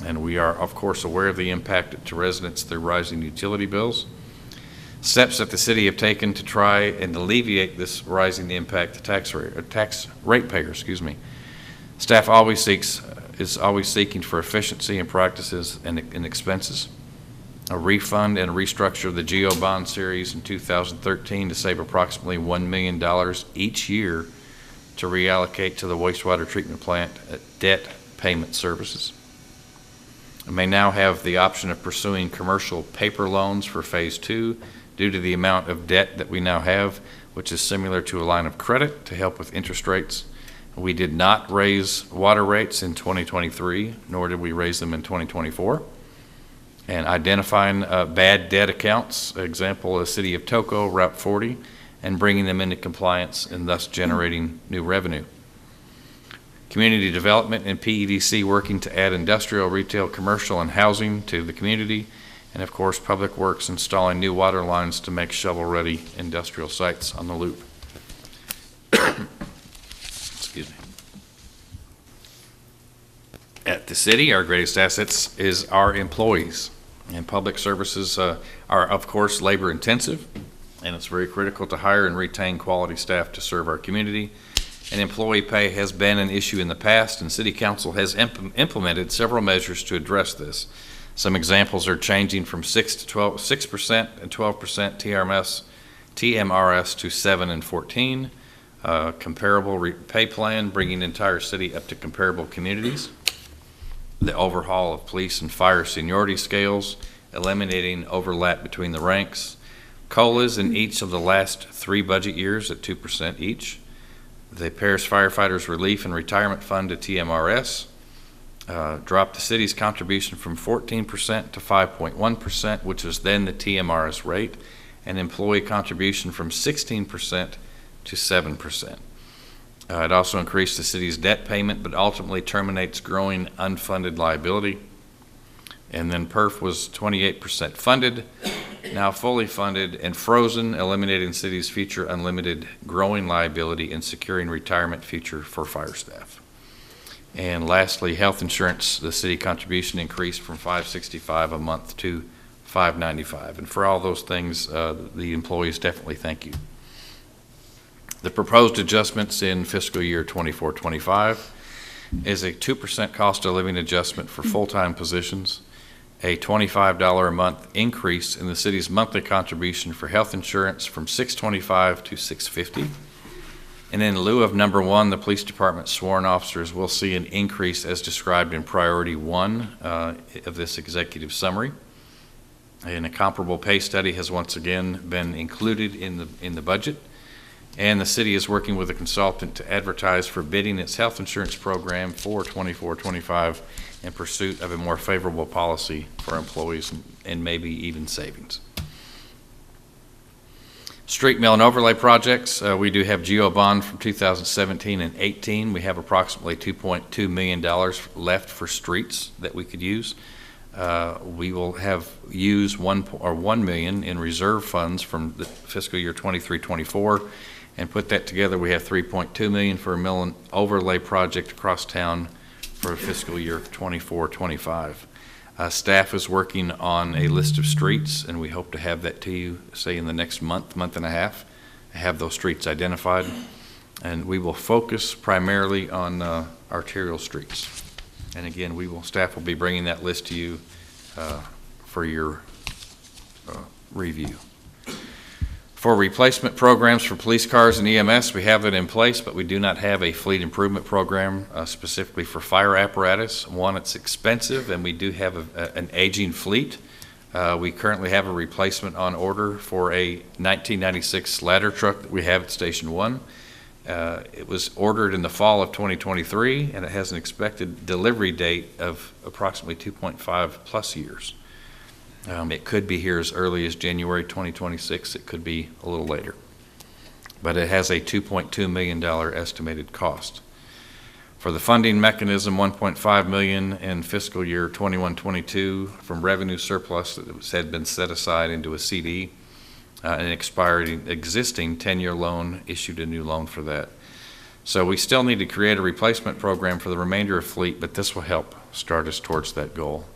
And we are, of course, aware of the impact to residents through rising utility bills. Steps that the city have taken to try and alleviate this rising impact to tax ratepayer. Staff is always seeking for efficiency in practices and expenses. A refund and restructure of the GO bond series in 2013 to save approximately $1 million each year to reallocate to the wastewater treatment plant debt payment services. We may now have the option of pursuing commercial paper loans for phase 2 due to the amount of debt that we now have, which is similar to a line of credit to help with interest rates. We did not raise water rates in 2023, nor did we raise them in 2024. And identifying bad debt accounts, example, the city of Toco, Route 40, and bringing them into compliance and thus generating new revenue. Community development and PEDC working to add industrial, retail, commercial, and housing to the community. And of course, Public Works installing new water lines to make shovel-ready industrial sites on the loop. Excuse me. At the city, our greatest assets is our employees. And public services are, of course, labor intensive, and it's very critical to hire and retain quality staff to serve our community. And employee pay has been an issue in the past, and City Council has implemented several measures to address this. Some examples are changing from 6% and 12% TMRS to 7 and 14. Comparable pay plan, bringing the entire city up to comparable communities. The overhaul of police and fire seniority scales, eliminating overlap between the ranks. COLAs in each of the last 3 budget years at 2% each. The Paris Firefighters Relief and Retirement Fund to TMRS. Dropped the city's contribution from 14% to 5.1%, which is then the TMRS rate, and employee contribution from 16% to 7%. It also increased the city's debt payment, but ultimately terminates growing unfunded liability. And then PERF was 28% funded, now fully funded and frozen, eliminating the city's future unlimited growing liability and securing retirement future for fire staff. And lastly, health insurance, the city contribution increased from $565 a month to $595. And for all those things, the employees definitely thank you. The proposed adjustments in fiscal year 24-25 is a 2% cost of living adjustment for full-time positions, a $25 a month increase in the city's monthly contribution for health insurance from $625 to $650. And in lieu of number one, the police department sworn officers will see an increase as described in priority one of this executive summary. And a comparable pay study has once again been included in the budget. And the city is working with a consultant to advertise for bidding its health insurance program for 24-25 in pursuit of a more favorable policy for employees and maybe even savings. Street mill and overlay projects, we do have GEO bond from 2017 and 18. We have approximately $2.2 million left for streets that we could use. We will have used $1 million in reserve funds from the fiscal year 23-24, and put that together. We have $3.2 million for a mill and overlay project across town for fiscal year 24-25. Staff is working on a list of streets, and we hope to have that to you, say, in the next month and a half, have those streets identified. And we will focus primarily on arterial streets. And again, staff will be bringing that list to you for your review. For replacement programs for police cars and EMS, we have it in place, but we do not have a fleet improvement program specifically for fire apparatus. One, it's expensive, and we do have an aging fleet. We currently have a replacement on order for a 1996 ladder truck that we have at Station 1. It was ordered in the fall of 2023, and it has an expected delivery date of approximately 2.5 plus years. It could be here as early as January 2026. It could be a little later. But it has a $2.2 million estimated cost. For the funding mechanism, $1.5 million in fiscal year 21-22 from revenue surplus that had been set aside into a CD. An expired existing 10-year loan, issued a new loan for that. So we still need to create a replacement program for the remainder of fleet, but this will help start us towards that goal.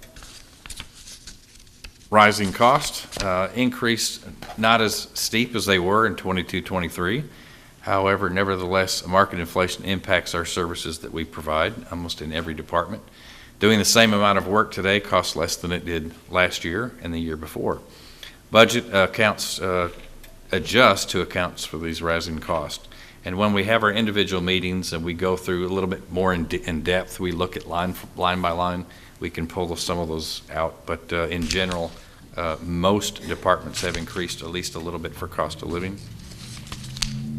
Rising cost, increased not as steep as they were in 22-23. However, nevertheless, market inflation impacts our services that we provide almost in every department. Doing the same amount of work today costs less than it did last year and the year before. Budget accounts adjust to accounts for these rising costs. And when we have our individual meetings and we go through a little bit more in depth, we look at line by line, we can pull some of those out. But in general, most departments have increased at least a little bit for cost of living.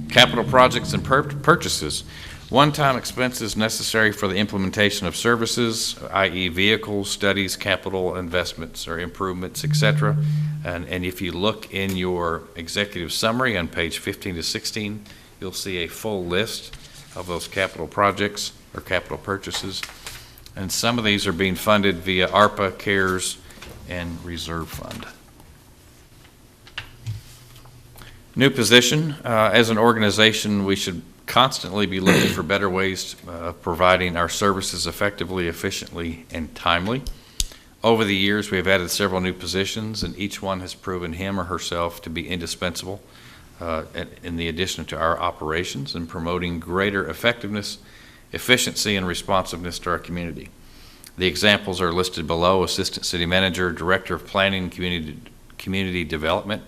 Capital projects and purchases. One-time expenses necessary for the implementation of services, i.e. vehicles, studies, capital investments or improvements, etc. And if you look in your executive summary on page 15 to 16, you'll see a full list of those capital projects or capital purchases. And some of these are being funded via ARPA, CARES, and Reserve Fund. New position. As an organization, we should constantly be looking for better ways of providing our services effectively, efficiently, and timely. Over the years, we have added several new positions, and each one has proven him or herself to be indispensable in the addition to our operations and promoting greater effectiveness, efficiency, and responsiveness to our community. The examples are listed below: Assistant City Manager, Director of Planning, Community Development,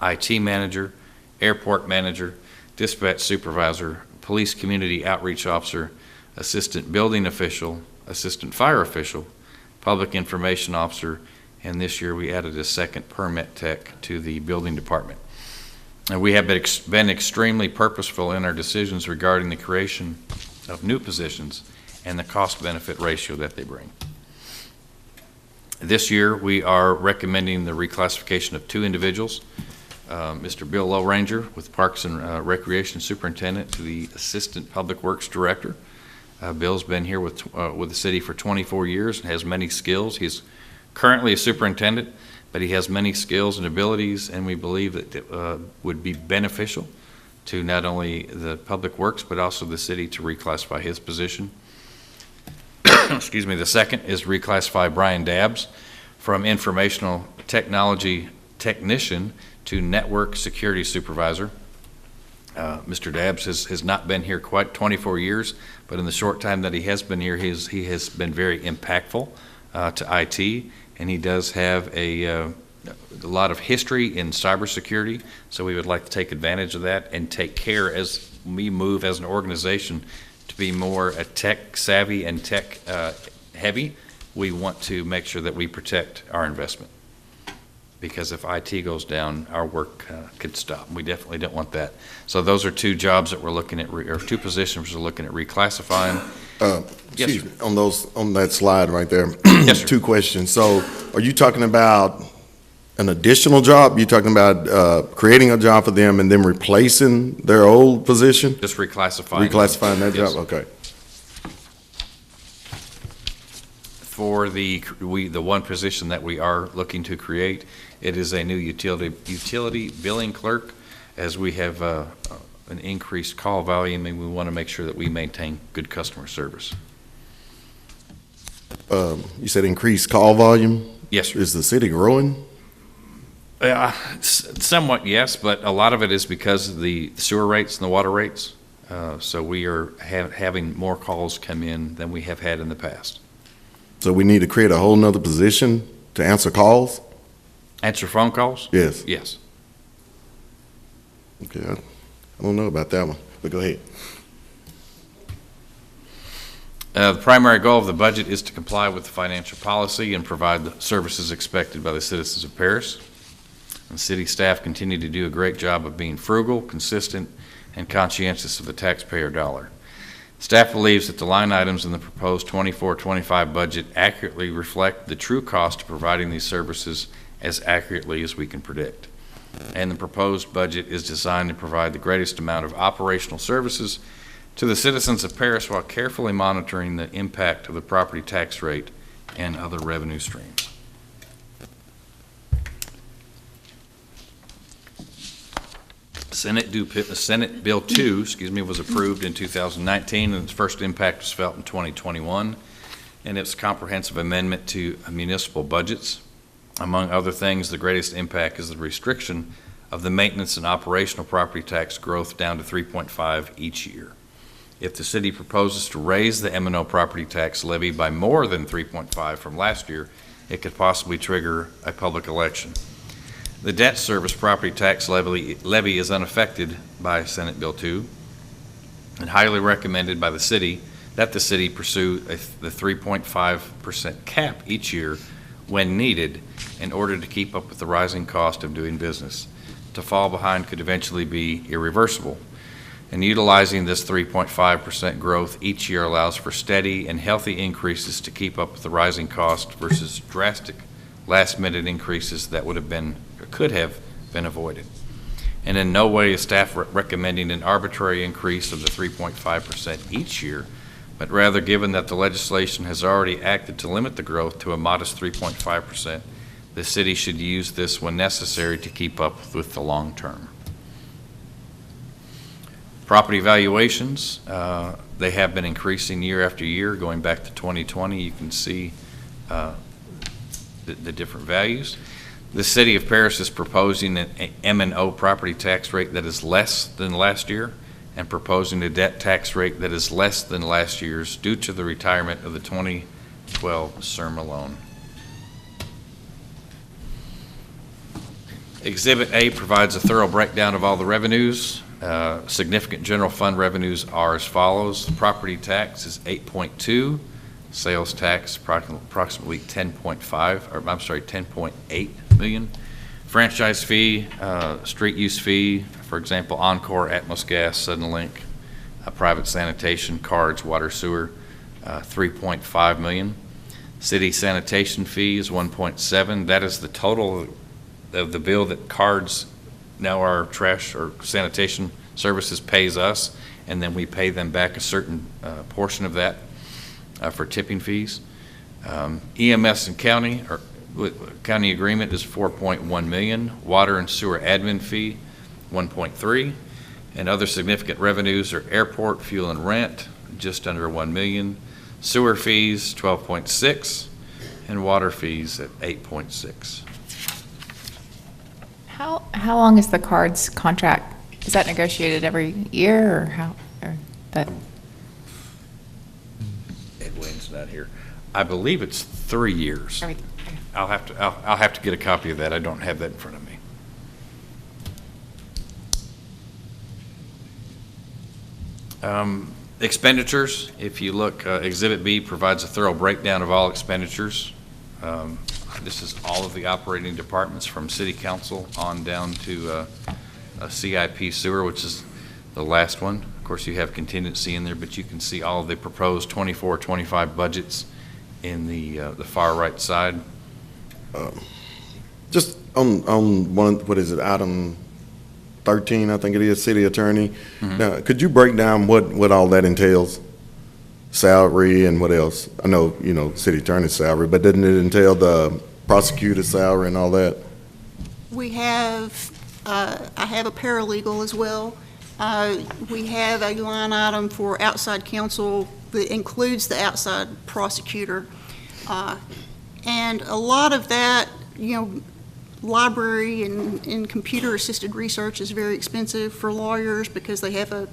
IT Manager, Airport Manager, Dispatch Supervisor, Police Community Outreach Officer, Assistant Building Official, Assistant Fire Official, Public Information Officer, and this year we added a second permit tech to the Building Department. And we have been extremely purposeful in our decisions regarding the creation of new positions and the cost-benefit ratio that they bring. This year, we are recommending the reclassification of two individuals, Mr. Bill Lowranger with Parks and Recreation Superintendent to the Assistant Public Works Director. Bill's been here with the city for 24 years and has many skills. He's currently a superintendent, but he has many skills and abilities, and we believe that it would be beneficial to not only the Public Works, but also the city to reclassify his position. Excuse me. The second is reclassify Brian Dabbs from Informational Technology Technician to Network Security Supervisor. Mr. Dabbs has not been here quite 24 years, but in the short time that he has been here, he has been very impactful to IT, and he does have a lot of history in cybersecurity, so we would like to take advantage of that and take care as we move as an organization to be more tech savvy and tech heavy. We want to make sure that we protect our investment, because if IT goes down, our work could stop. We definitely don't want that. So those are two jobs that we're looking at, or two positions we're looking at reclassifying. Yes, Excuse me, on that slide right there. Yes, sir. Two questions. So are you talking about an additional job? You talking about creating a job for them and then replacing their old position? Just reclassifying. Reclassifying that Yes. job? Okay. For the one position that we are looking to create, it is a new utility billing clerk, as we have an increased call volume, and we want to make sure that we maintain good customer service. You said increased call volume? Yes, sir. Is the city growing? Somewhat, yes, but a lot of it is because of the sewer rates and the water rates. So we are having more calls come in than we have had in the past. So we need to create a whole nother position to answer calls? Answer phone calls? Yes. Yes. Okay, I don't know about that one, but go ahead. The primary goal of the budget is to comply with the financial policy and provide the services expected by the citizens of Paris. And city staff continue to do a great job of being frugal, consistent, and conscientious of the taxpayer dollar. Staff believes that the line items in the proposed 24-25 budget accurately reflect the true cost of providing these services as accurately as we can predict. And the proposed budget is designed to provide the greatest amount of operational services to the citizens of Paris while carefully monitoring the impact of the property tax rate and other revenue streams. Senate Bill 2, was approved in 2019, and its first impact was felt in 2021, and its comprehensive amendment to municipal budgets. Among other things, the greatest impact is the restriction of the maintenance and operational property tax growth down to 3.5 each year. If the city proposes to raise the M&O property tax levy by more than 3.5 from last year, it could possibly trigger a public election. The debt service property tax levy is unaffected by Senate Bill 2 and highly recommended by the city that the city pursue the 3.5% cap each year when needed in order to keep up with the rising cost of doing business. To fall behind could eventually be irreversible. And utilizing this 3.5% growth each year allows for steady and healthy increases to keep up with the rising cost versus drastic last-minute increases that would have been or could have been avoided. And in no way is staff recommending an arbitrary increase of the 3.5% each year, but rather, given that the legislation has already acted to limit the growth to a modest 3.5%, the city should use this when necessary to keep up with the long term. Property valuations, they have been increasing year after year. Going back to 2020, you can see the different values. The city of Paris is proposing an M&O property tax rate that is less than last year and proposing a debt tax rate that is less than last year's due to the retirement of the 2012 CIRMA loan. Exhibit A provides a thorough breakdown of all the revenues. Significant general fund revenues are as follows. Property tax is 8.2. Sales tax approximately 10.8 million. Franchise fee, street use fee, for example, Encore, Atmos Gas, Sudden Link, private sanitation, cards, water, sewer, 3.5 million. City sanitation fee is 1.7. That is the total of the bill that cards, now our trash or sanitation services, pays us, and then we pay them back a certain portion of that for tipping fees. EMS and county County agreement is $4.1 million. Water and sewer admin fee, $1.3. And other significant revenues are airport, fuel and rent, just under $1 million. Sewer fees, $12.6, and water fees at $8.6. How long is the cards contract? Is that negotiated every year or how, or that? Ed Wayne's not here. I believe it's 3 years. Everything. I'll have to get a copy of that. I don't have that in front of me. Expenditures, if you look, Exhibit B provides a thorough breakdown of all expenditures. This is all of the operating departments from City Council on down to CIP Sewer, which is the last one. Of course, you have contingency in there, but you can see all of the proposed 24-25 budgets in the far right side. Just on one, what is it, item 13, I think it is, city attorney. Mm-hmm. Now, could you break down what all that entails? Salary and what else? I know, city attorney's salary, but doesn't it entail the prosecutor's salary and all that? We have, I have a paralegal as well. We have a line item for outside counsel that includes the outside prosecutor. And a lot of that, library and computer-assisted research is very expensive for lawyers because they have a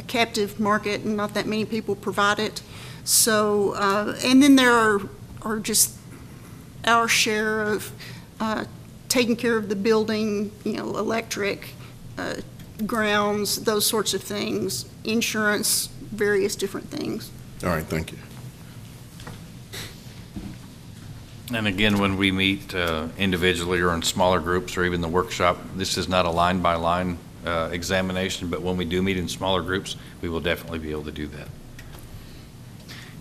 captive market and not that many people provide it. So, and then there are just our share of taking care of the building, electric, grounds, those sorts of things, insurance, various different things. All right, thank you. And again, when we meet individually or in smaller groups or even the workshop, this is not a line-by-line examination, but when we do meet in smaller groups, we will definitely be able to do that.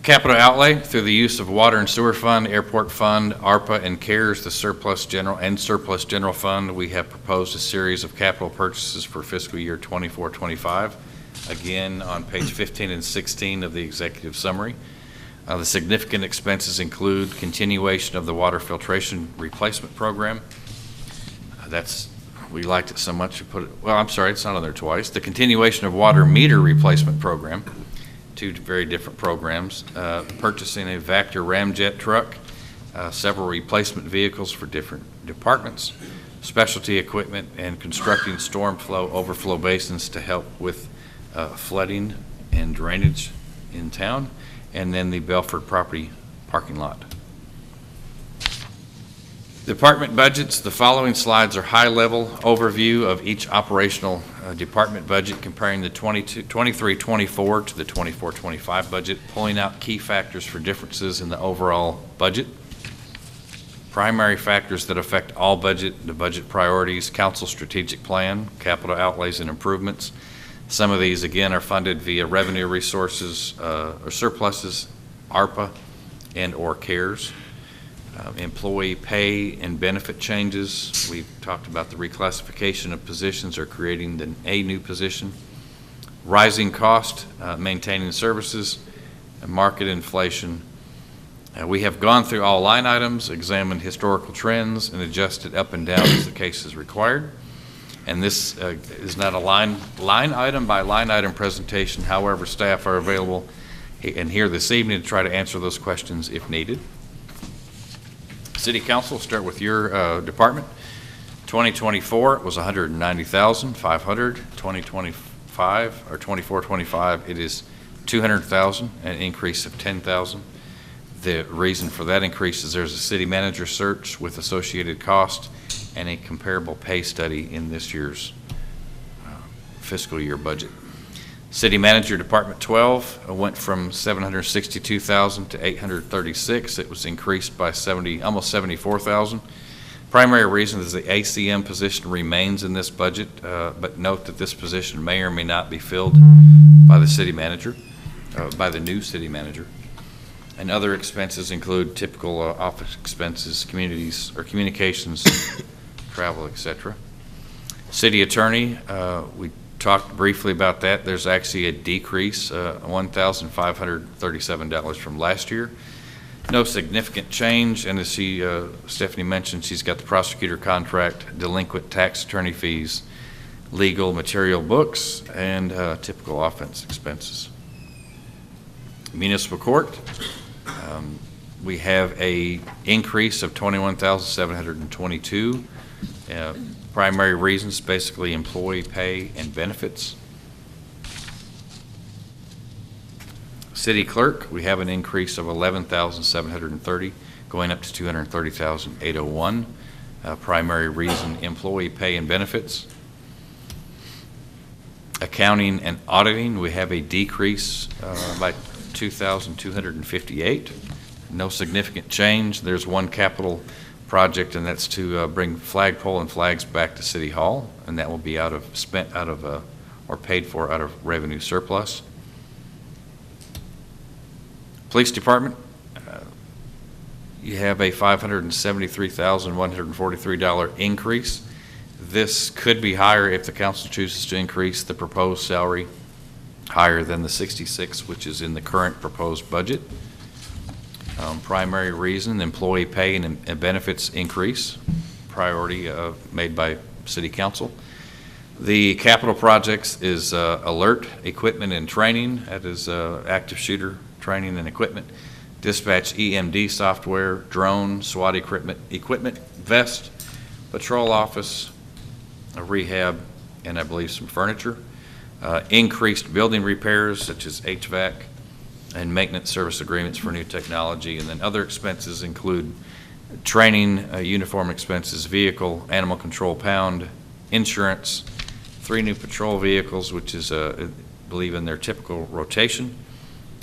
Capital outlay through the use of water and sewer fund, airport fund, ARPA, and CARES, the surplus general fund. We have proposed a series of capital purchases for fiscal year 24-25. Again, on page 15 and 16 of the executive summary. The significant expenses include continuation of the water filtration replacement program. We liked it so much we put it, well, I'm sorry, it's not on there twice. The continuation of water meter replacement program, two very different programs. Purchasing a Vector ramjet truck, several replacement vehicles for different departments, specialty equipment, and constructing storm flow overflow basins to help with flooding and drainage in town. And then the Belford property parking lot. Department budgets, the following slides are high-level overview of each operational department budget, comparing the 23-24 to the 24-25 budget, pulling out key factors for differences in the overall budget. Primary factors that affect all budget, the budget priorities, council strategic plan, capital outlays and improvements. Some of these, again, are funded via revenue resources or surpluses, ARPA, and or CARES. Employee pay and benefit changes. We've talked about the reclassification of positions or creating a new position. Rising cost, maintaining services, and market inflation. We have gone through all line items, examined historical trends, and adjusted up and down as the case is required. And this is not a line item by line item presentation. However, staff are available and here this evening to try to answer those questions if needed. City Council, start with your department. 2024 it was $190,500. 2025 or 24-25 it is $200,000, an increase of $10,000. The reason for that increase is there's a city manager search with associated cost and a comparable pay study in this year's fiscal year budget. City Manager Department 12 went from $762,000 to $836,000. It was increased by almost $74,000. Primary reason is the ACM position remains in this budget, but note that this position may or may not be filled by the city manager, by the new city manager. And other expenses include typical office expenses, communications, travel, etc. City attorney, we talked briefly about that. There's actually a decrease, $1,537 from last year. No significant change, and as Stephanie mentioned, she's got the prosecutor contract, delinquent tax attorney fees, legal material books, and typical offense expenses. Municipal court, we have a increase of $21,722. Primary reasons, basically employee pay and benefits. City clerk, we have an increase of $11,730, going up to $230,801. Primary reason, employee pay and benefits. Accounting and auditing, we have a decrease by $2,258. No significant change. There's one capital project, and that's to bring flagpole and flags back to City Hall, and that will be spent out of or paid for out of revenue surplus. Police Department, you have a $573,143 increase. This could be higher if the council chooses to increase the proposed salary higher than the 66, which is in the current proposed budget. Primary reason, employee pay and benefits increase, priority made by City Council. The capital projects is alert, equipment and training, that is active shooter training and equipment, dispatch EMD software, drone, SWAT equipment, vest, patrol office, a rehab, and I believe some furniture. Increased building repairs such as HVAC and maintenance service agreements for new technology. And then other expenses include training, uniform expenses, vehicle, animal control pound, insurance, 3 new patrol vehicles, which is, I believe, in their typical rotation,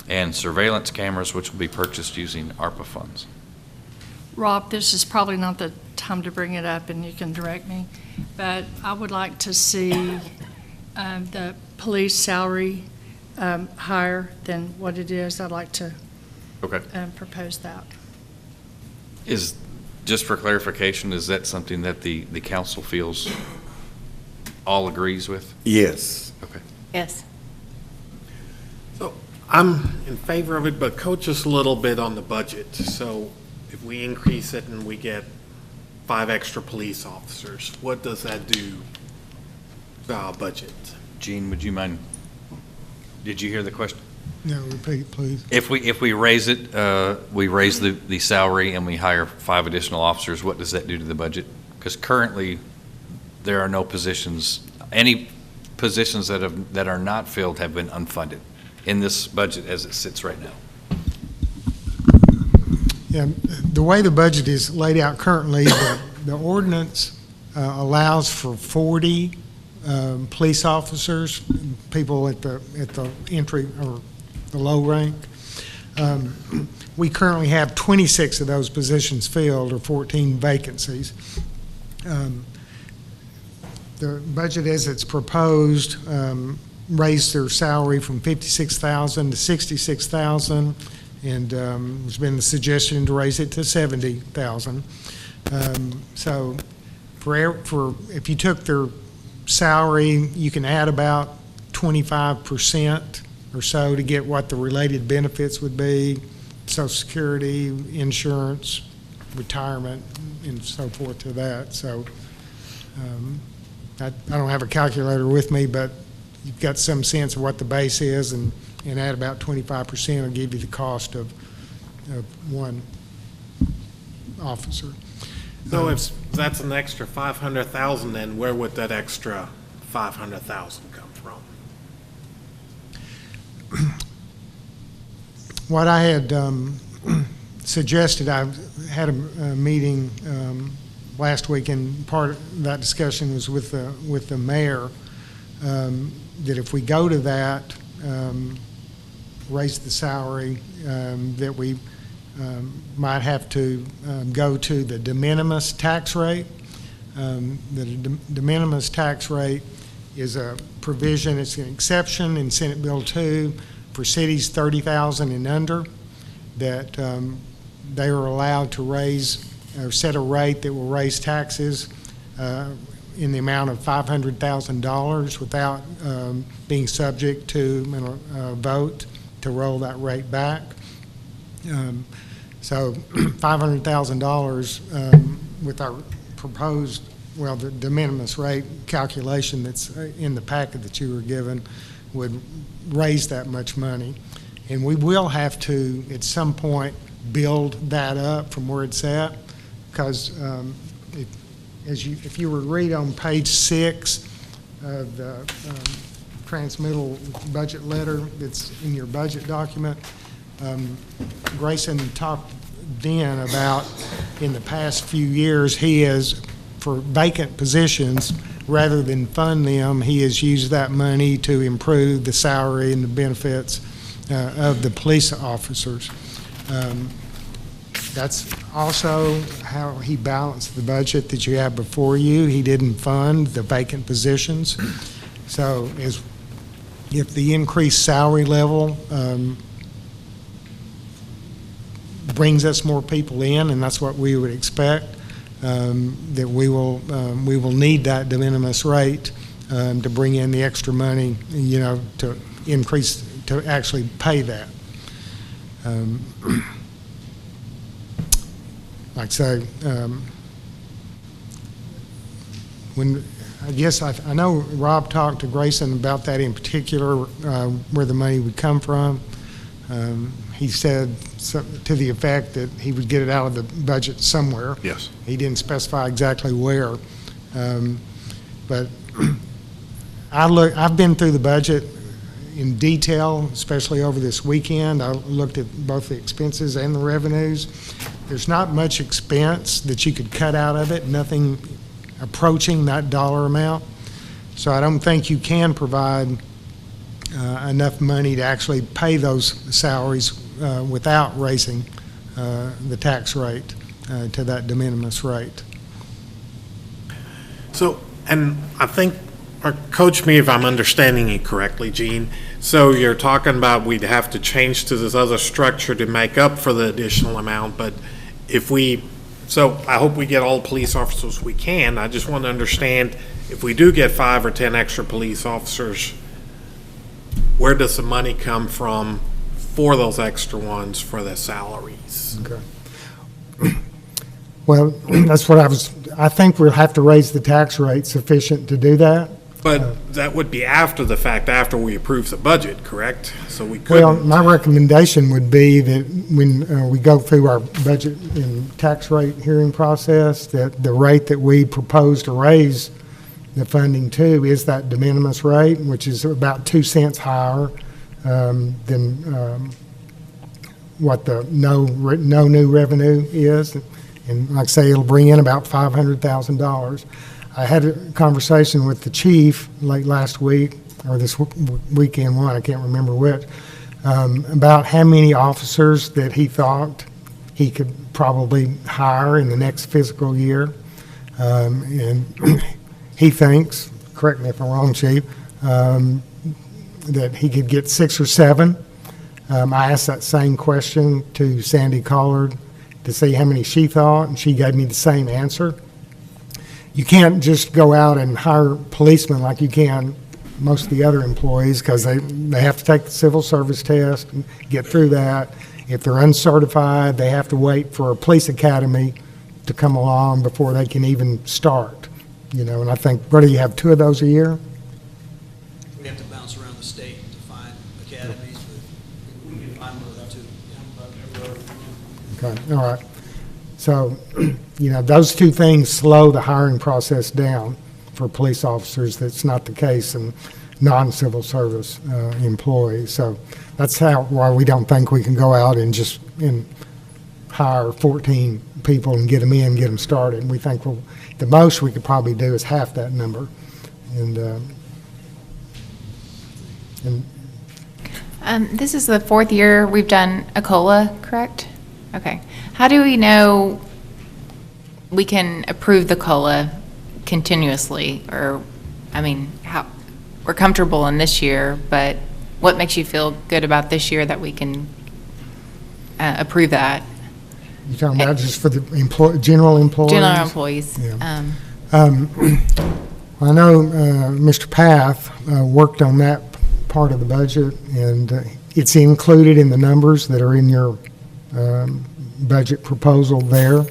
and surveillance cameras, which will be purchased using ARPA funds. Rob, this is probably not the time to bring it up, and you can direct me, but I would like to see the police salary higher than what it is. I'd like to propose that. Is, just for clarification, is that something that the council feels all agrees with? Yes. Okay. Yes. So I'm in favor of it, but coach us a little bit on the budget. So if we increase it and we get 5 extra police officers, what does that do to our budget? Gene, would you mind? Did you hear the question? No, repeat, please. If we raise it, we raise the salary and we hire 5 additional officers, what does that do to the budget? Because currently, there are no positions, any positions that are not filled have been unfunded in this budget as it sits right now. Yeah, the way the budget is laid out currently, the ordinance allows for 40 police officers, people at the entry or the low rank. We currently have 26 of those positions filled, or 14 vacancies. The budget as it's proposed raised their salary from $56,000 to $66,000, and there's been the suggestion to raise it to $70,000. So if you took their salary, you can add about 25% or so to get what the related benefits would be: Social Security, insurance, retirement, and so forth to that. So I don't have a calculator with me, but you've got some sense of what the base is, and add about 25% will give you the cost of one officer. So if that's an extra 500,000, then where would that extra 500,000 come from? What I had suggested, I had a meeting last week, and part of that discussion was with the mayor, that if we go to that, raise the salary, that we might have to go to the de minimis tax rate. The de minimis tax rate is a provision, it's an exception in Senate Bill 2 for cities 30,000 and under, that they are allowed to raise or set a rate that will raise taxes in the amount of $500,000 without being subject to a vote to roll that rate back. So $500,000 with our proposed, well, the de minimis rate calculation that's in the packet that you were given would raise that much money. And we will have to, at some point, build that up from where it's at, because if you were to read on page 6 of the transmittal budget letter that's in your budget document, Grayson talked then about in the past few years he has, for vacant positions, rather than fund them, he has used that money to improve the salary and the benefits of the police officers. That's also how he balanced the budget that you have before you. He didn't fund the vacant positions. So if the increased salary level brings us more people in, and that's what we would expect, that we will need that de minimis rate to bring in the extra money, to increase, to actually pay that. Like I say, I know Rob talked to Grayson about that in particular, where the money would come from. He said to the effect that he would get it out of the budget somewhere. Yes. He didn't specify exactly where. But I've been through the budget in detail, especially over this weekend. I looked at both the expenses and the revenues. There's not much expense that you could cut out of it, nothing approaching that dollar amount. So I don't think you can provide enough money to actually pay those salaries without raising the tax rate to that de minimis rate. So, and I think, or coach me if I'm understanding it correctly, Gene. So you're talking about we'd have to change to this other structure to make up for the additional amount, but so I hope we get all the police officers we can. I just want to understand, if we do get 5 or 10 extra police officers, where does the money come from for those extra ones for their salaries? Okay. Well, that's what I think we'll have to raise the tax rate sufficient to do that. But that would be after the fact, after we approve the budget, correct? So we could. Well, my recommendation would be that when we go through our budget and tax rate hearing process, that the rate that we propose to raise the funding to is that de minimis rate, which is about 2 cents higher than what the no new revenue is. And like I say, it'll bring in about $500,000. I had a conversation with the chief late last week, or this weekend one, I can't remember which, about how many officers that he thought he could probably hire in the next fiscal year. And he thinks, correct me if I'm wrong, Chief, that he could get 6 or 7. I asked that same question to Sandy Collard to see how many she thought, and she gave me the same answer. You can't just go out and hire policemen like you can most of the other employees, because they have to take the civil service test and get through that. If they're uncertified, they have to wait for a police academy to come along before they can even start. And I think, what do you have, 2 of those a year? We have to bounce around the state to find academies, but we can find one or 2. Okay, all right. So, those 2 things slow the hiring process down for police officers. That's not the case in non-civil service employees. So that's why we don't think we can go out and just hire 14 people and get them started. We think the most we could probably do is half that number. This is the 4th year we've done a COLA, correct? Okay. How do we know we can approve the COLA continuously? Or, how we're comfortable in this year, but what makes you feel good about this year that we can approve that? You're talking about just for the general employees? General employees. Yeah. I know Mr. Path worked on that part of the budget, and it's included in the numbers that are in your budget proposal there.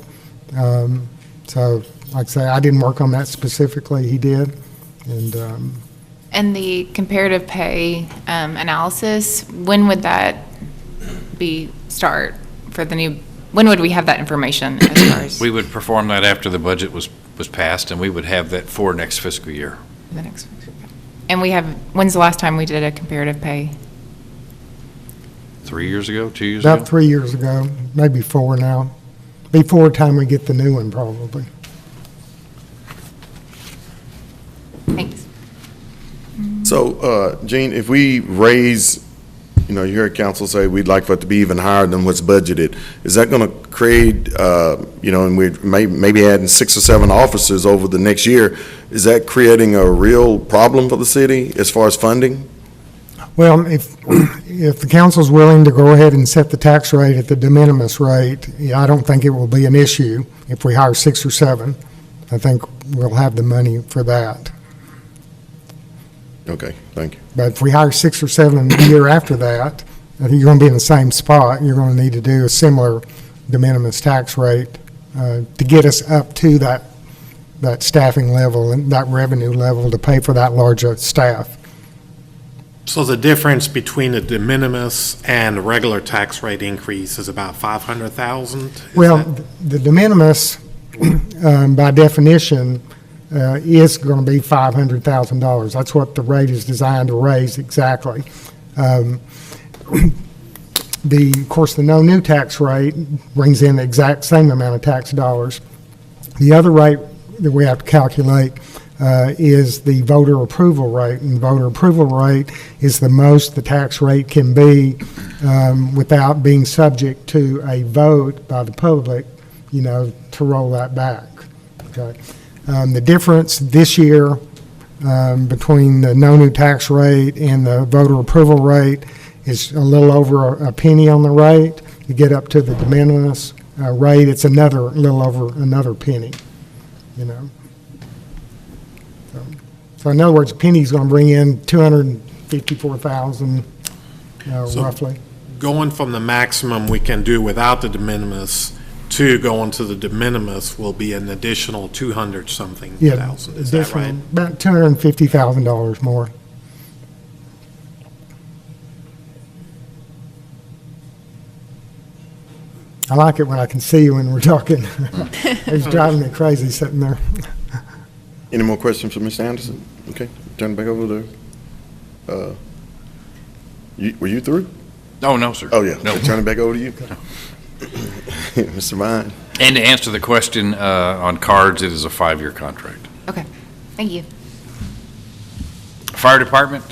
So, like I say, I didn't work on that specifically, he did. And the comparative pay analysis, when would that start for the new, when would we have that information as far as? We would perform that after the budget was passed, and we would have that for next fiscal year. The next, and when's the last time we did a comparative pay? 3 years ago, 2 years ago? About 3 years ago, maybe 4 now. Before the time we get the new one, probably. Thanks. So, Gene, if we raise, you heard council say we'd like for it to be even higher than what's budgeted, is that going to create, and we're maybe adding 6 or 7 officers over the next year, is that creating a real problem for the city as far as funding? Well, if the council's willing to go ahead and set the tax rate at the de minimis rate, I don't think it will be an issue if we hire 6 or 7. I think we'll have the money for that. Okay, thank you. But if we hire 6 or 7 the year after that, I think you're going to be in the same spot. You're going to need to do a similar de minimis tax rate to get us up to that staffing level and that revenue level to pay for that larger staff. So the difference between a de minimis and a regular tax rate increase is about 500,000? Well, the de minimis, by definition, is going to be $500,000. That's what the rate is designed to raise exactly. Of course, the no new tax rate brings in the exact same amount of tax dollars. The other rate that we have to calculate is the voter approval rate, and the voter approval rate is the most the tax rate can be without being subject to a vote by the public, to roll that back. Okay. The difference this year between the no new tax rate and the voter approval rate is a little over a penny on the rate. You get up to the de minimis rate, it's little over another penny, So in other words, a penny's going to bring in $254,000 roughly. Going from the maximum we can do without the de minimis to going to the de minimis will be an additional 200-something thousand. Is that right? About $250,000 more. I like it when I can see you when we're talking. It's driving me crazy sitting there. Any more questions for Mr. Anderson? Okay, turn it back over to, were you through? Oh, no, sir. Oh, yeah. No. Turn it back over to you. Mr. Vine. And to answer the question on cards, it is a 5-year contract. Okay, thank you. Fire Department,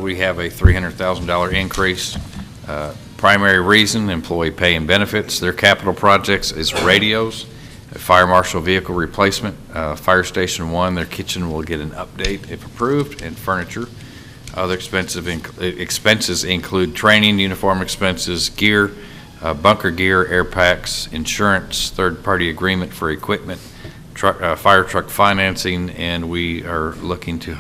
we have a $300,000 increase. Primary reason, employee pay and benefits. Their capital projects is radios, a fire marshal vehicle replacement, Fire Station 1, their kitchen will get an update if approved, and furniture. Other expenses include training, uniform expenses, gear, bunker gear, air packs, insurance, third-party agreement for equipment, fire truck financing, and we are looking to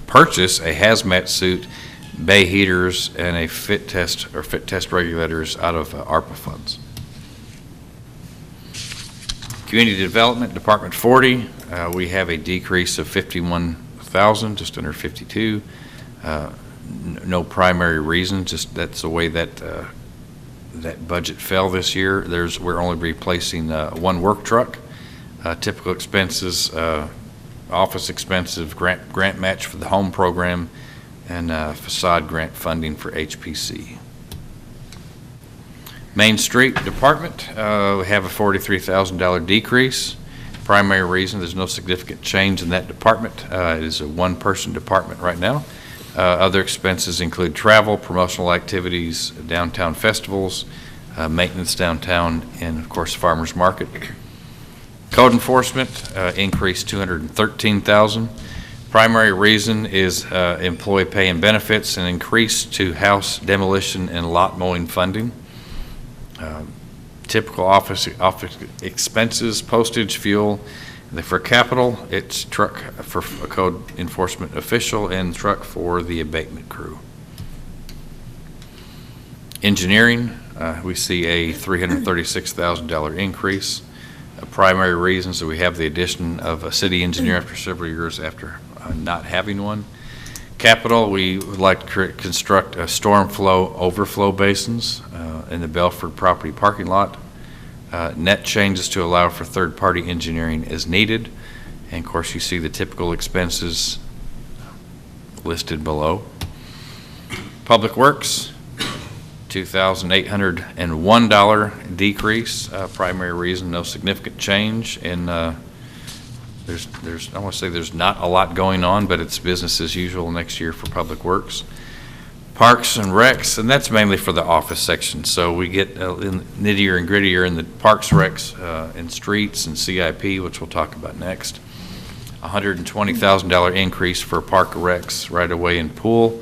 purchase a hazmat suit, bay heaters, and a fit test regulators out of ARPA funds. Community Development, Department 40, we have a decrease of 51,000, just under 52. No primary reason, just that's the way that that budget fell this year. We're only replacing one work truck. Typical expenses, office expenses, grant match for the home program, and facade grant funding for HPC. Main Street Department, we have a $43,000 decrease. Primary reason, there's no significant change in that department. It is a one-person department right now. Other expenses include travel, promotional activities, downtown festivals, maintenance downtown, and of course, farmers market. Code enforcement increased $213,000. Primary reason is employee pay and benefits, and increase to house demolition and lot mowing funding. Typical office expenses, postage, fuel. For capital, it's truck for a code enforcement official and truck for the abatement crew. Engineering, we see a $336,000 increase. Primary reasons that we have the addition of a city engineer after several years after not having one. Capital, we would like to construct a storm flow overflow basins in the Belford property parking lot. Net changes to allow for third-party engineering as needed. And of course, you see the typical expenses listed below. Public Works, $2,801 decrease. Primary reason, no significant change. And there's I want to say there's not a lot going on, but it's business as usual next year for Public Works. Parks and Recs, and that's mainly for the office section. So we get nittier and grittier in the Parks, Recs, and Streets and CIP, which we'll talk about next. $120,000 increase for Park Recs right away in Pool.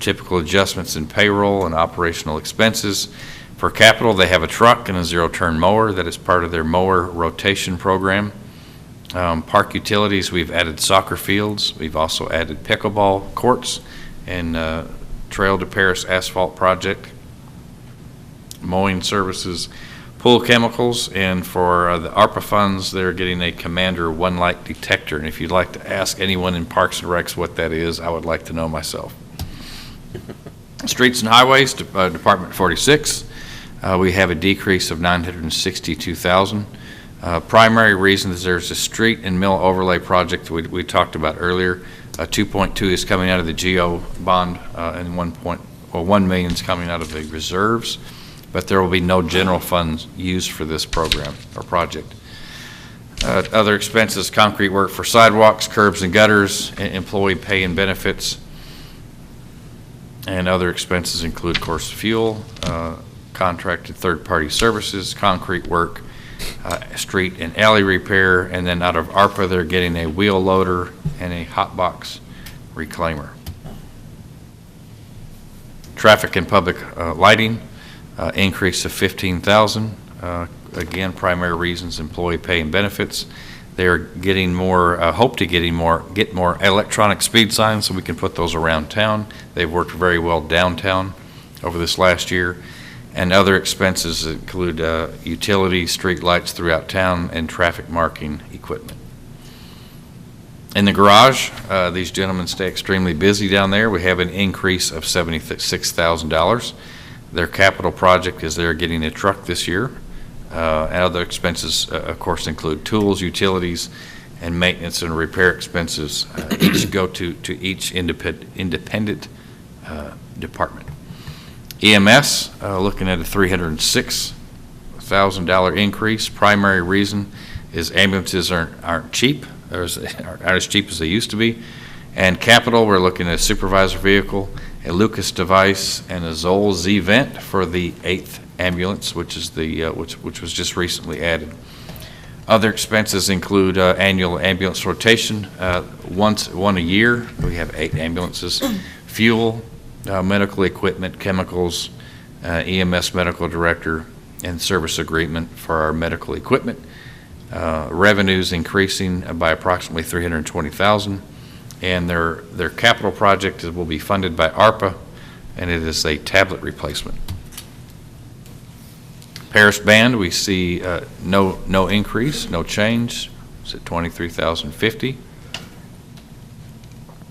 Typical adjustments in payroll and operational expenses. For capital, they have a truck and a zero-turn mower that is part of their mower rotation program. Park utilities, we've added soccer fields. We've also added pickleball courts and Trail to Paris asphalt project. Mowing services, pool chemicals, and for the ARPA funds, they're getting a Commander one light detector. And if you'd like to ask anyone in Parks and Recs what that is, I would like to know myself. Streets and Highways, Department 46, we have a decrease of $962,000. Primary reason is there's a street and mill overlay project we talked about earlier. 2.2 is coming out of the GO bond, and 1 million is coming out of the reserves, but there will be no general funds used for this program or project. Other expenses, concrete work for sidewalks, curbs and gutters, employee pay and benefits. And other expenses include, of course, fuel, contracted third-party services, concrete work, street and alley repair, and then out of ARPA, they're getting a wheel loader and a hot box reclaimer. Traffic and public lighting, increase of $15,000. Again, primary reasons, employee pay and benefits. They're getting more, hope to get more electronic speed signs so we can put those around town. They've worked very well downtown over this last year. And other expenses include utility, street lights throughout town, and traffic marking equipment. In the garage, these gentlemen stay extremely busy down there. We have an increase of $76,000. Their capital project is they're getting a truck this year. And other expenses, of course, include tools, utilities, and maintenance and repair expenses. Each go to each independent department. EMS, looking at a $306,000 increase. Primary reason is ambulances aren't cheap, or aren't as cheap as they used to be. And capital, we're looking at a supervisor vehicle, a Lucas device, and a Zoll Z-Vent for the 8th ambulance, which is the which was just recently added. Other expenses include annual ambulance rotation, one a year. We have 8 ambulances. Fuel, medical equipment, chemicals, EMS medical director, and service agreement for our medical equipment. Revenues increasing by approximately $320,000, and their capital project will be funded by ARPA, and it is a tablet replacement. Paris Band, we see no increase, no change. It's at $23,050.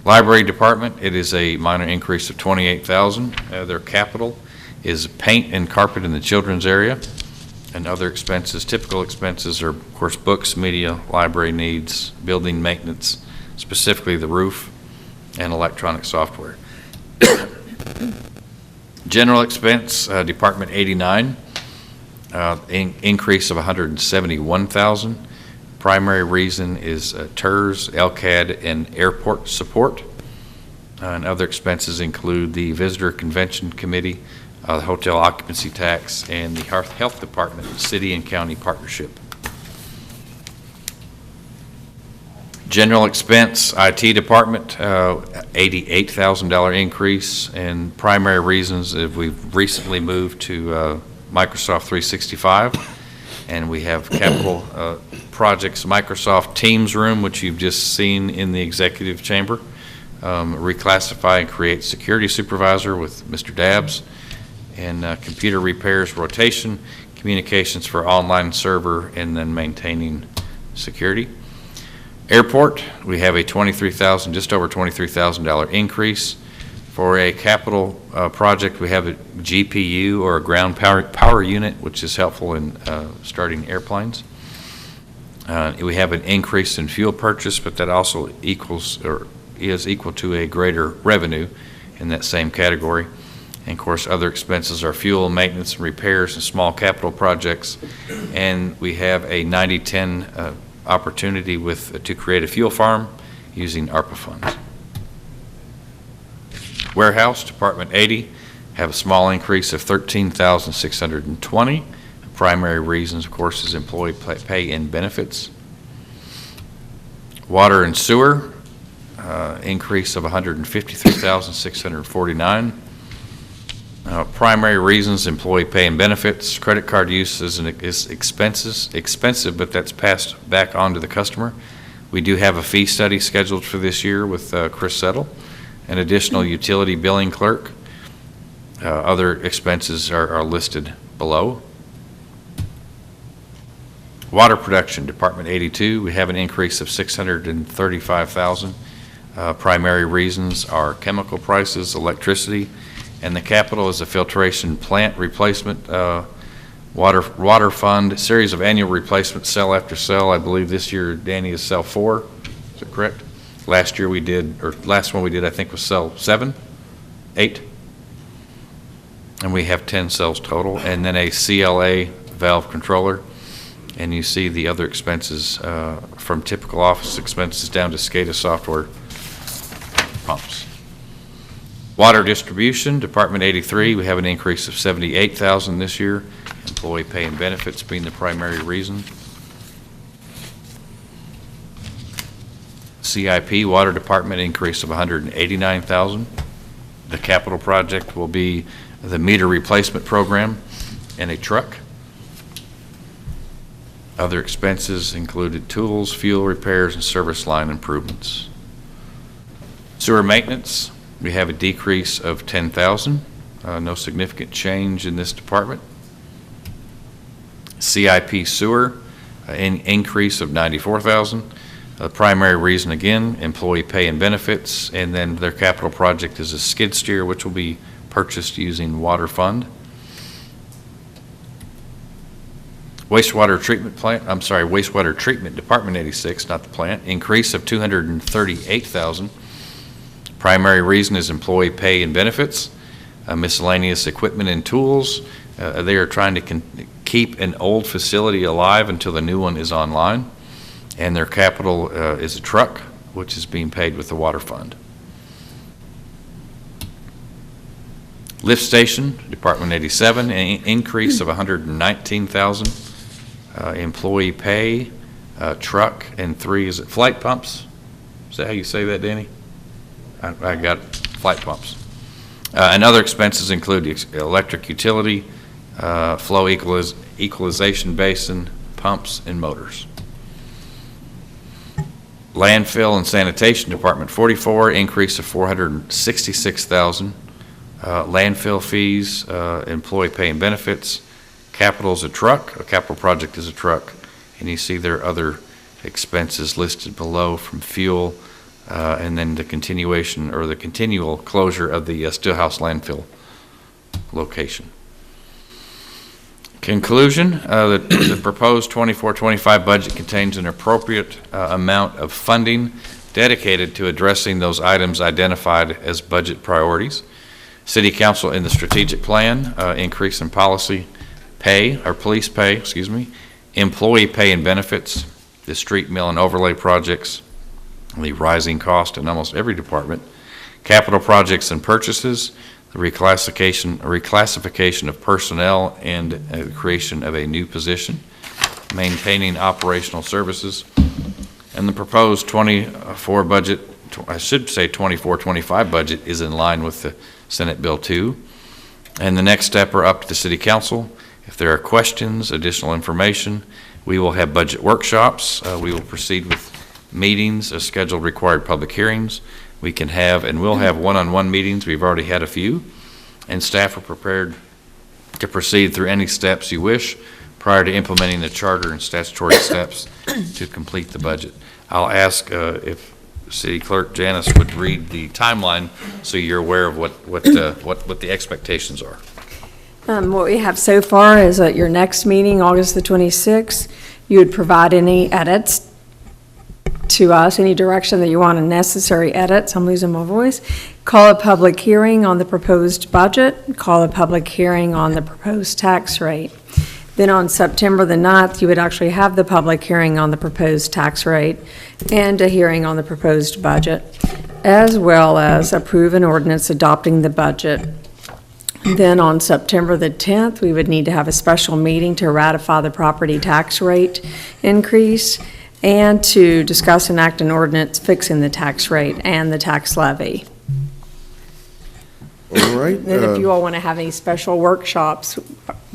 Library Department, it is a minor increase of $28,000. Their capital is paint and carpet in the children's area, and other expenses. Typical expenses are, of course, books, media, library needs, building maintenance, specifically the roof, and electronic software. General expense, Department 89. Increase of $171,000. Primary reason is TERS, LCAD, and airport support. And other expenses include the Visitor Convention Committee, the hotel occupancy tax, and the Health Department City and County Partnership. General expense, IT Department, $88,000 increase. And primary reasons is we've recently moved to Microsoft 365, and we have capital projects, Microsoft Teams room, which you've just seen in the executive chamber, reclassify and create security supervisor with Mr. Dabbs, and computer repairs, rotation, communications for online server, and then maintaining security. Airport, we have a just over $23,000 increase. For a capital project, we have a GPU, or a ground power unit, which is helpful in starting airplanes. We have an increase in fuel purchase, but that also is equal to a greater revenue in that same category. And of course, other expenses are fuel, maintenance, and repairs, and small capital projects. And we have a 90-10 opportunity to create a fuel farm using ARPA funds. Warehouse, Department 80, have a small increase of $13,620. The primary reasons, of course, is employee pay and benefits. Water and sewer, increase of $153,649. Primary reasons, employee pay and benefits. Credit card use is expensive, but that's passed back on to the customer. We do have a fee study scheduled for this year with Chris Settle, an additional utility billing clerk. Other expenses are listed below. Water production, Department 82, we have an increase of $635,000. Primary reasons are chemical prices, electricity, and the capital is a filtration plant replacement, water fund, series of annual replacements, cell after cell. I believe this year, Danny, is cell 4. Is that correct? Last one we did, I think, was cell 7, 8. And we have 10 cells total. And then a CLA valve controller. And you see the other expenses from typical office expenses down to SCADA software pumps. Water distribution, Department 83, we have an increase of $78,000 this year. Employee pay and benefits being the primary reason. CIP, Water Department, increase of $189,000. The capital project will be the meter replacement program and a truck. Other expenses included tools, fuel repairs, and service line improvements. Sewer maintenance, we have a decrease of $10,000. No significant change in this department. CIP sewer, an increase of $94,000. The primary reason, again, employee pay and benefits, and then their capital project is a skid steer, which will be purchased using water fund. Wastewater treatment, Department 86, not the plant, increase of $238,000. Primary reason is employee pay and benefits, miscellaneous equipment and tools. They are trying to keep an old facility alive until the new one is online. And their capital is a truck, which is being paid with the water fund. Lift station, Department 87, an increase of $119,000. Employee pay, truck, and 3, is it flight pumps? Is that how you say that, Danny? I got flight pumps. And other expenses include electric utility, flow equalization basin, pumps, and motors. Landfill and Sanitation Department 44, increase of $466,000. Landfill fees, employee pay and benefits. Capital is a truck, a capital project is a truck. And you see there are other expenses listed below from fuel, and then the continuation or the continual closure of the Stillhouse landfill location. Conclusion, the proposed 24-25 budget contains an appropriate amount of funding dedicated to addressing those items identified as budget priorities. City Council in the strategic plan, increase in policy pay, or police pay, employee pay and benefits, the street mill and overlay projects, the rising cost in almost every department, capital projects and purchases, the reclassification of personnel and the creation of a new position, maintaining operational services, and the proposed 24 budget, I should say 24-25 budget is in line with the Senate Bill 2. And the next step are up to the City Council. If there are questions, additional information, we will have budget workshops. We will proceed with meetings, scheduled required public hearings. We can have and will have one-on-one meetings. We've already had a few. And staff are prepared to proceed through any steps you wish prior to implementing the charter and statutory steps to complete the budget. I'll ask if City Clerk Janice would read the timeline so you're aware of what the expectations are. What we have so far is at your next meeting, August the 26th, you would provide any edits to us, any direction that you want, necessary edits. I'm losing my voice. Call a public hearing on the proposed budget, call a public hearing on the proposed tax rate. Then on September the 9th, you would actually have the public hearing on the proposed tax rate and a hearing on the proposed budget, as well as approve an ordinance adopting the budget. Then on September the 10th, we would need to have a special meeting to ratify the property tax rate increase and to discuss and act an ordinance fixing the tax rate and the tax levy. All right. Then if you all want to have any special workshops,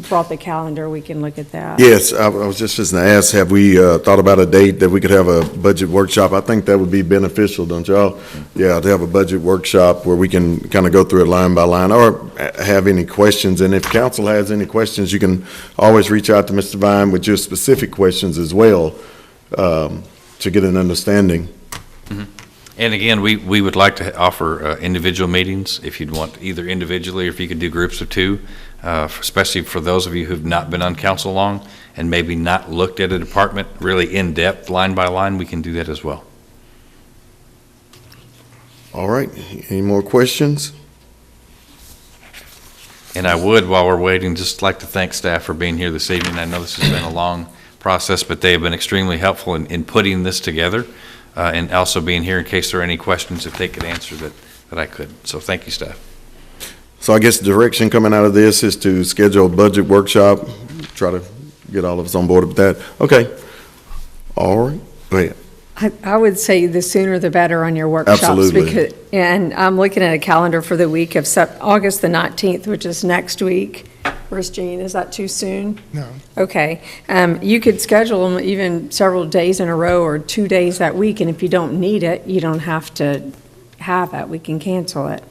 brought the calendar, we can look at that. Yes, I was just going to ask, have we thought about a date that we could have a budget workshop? I think that would be beneficial, don't y'all? Yeah, to have a budget workshop where we can kind of go through it line by line, or have any questions. And if council has any questions, you can always reach out to Mr. Vine with your specific questions as well, to get an understanding. Mm-hmm. And again, we would like to offer individual meetings if you'd want, either individually or if you could do groups of two, especially for those of you who've not been on council long and maybe not looked at a department really in depth, line by line. We can do that as well. All right, any more questions? And I would, while we're waiting, just like to thank staff for being here this evening. I know this has been a long process, but they have been extremely helpful in putting this together. And also being here in case there are any questions that they could answer that I could. So thank you, staff. So I guess the direction coming out of this is to schedule a budget workshop, try to get all of us on board with that. Okay. All right. Go ahead. I would say the sooner the better on your workshops. Absolutely. And I'm looking at a calendar for the week of August the 19th, which is next week. Where's Jean? Is that too soon? No. Okay. You could schedule them even several days in a row or 2 days that week, and if you don't need it, you don't have to have it. We can cancel it.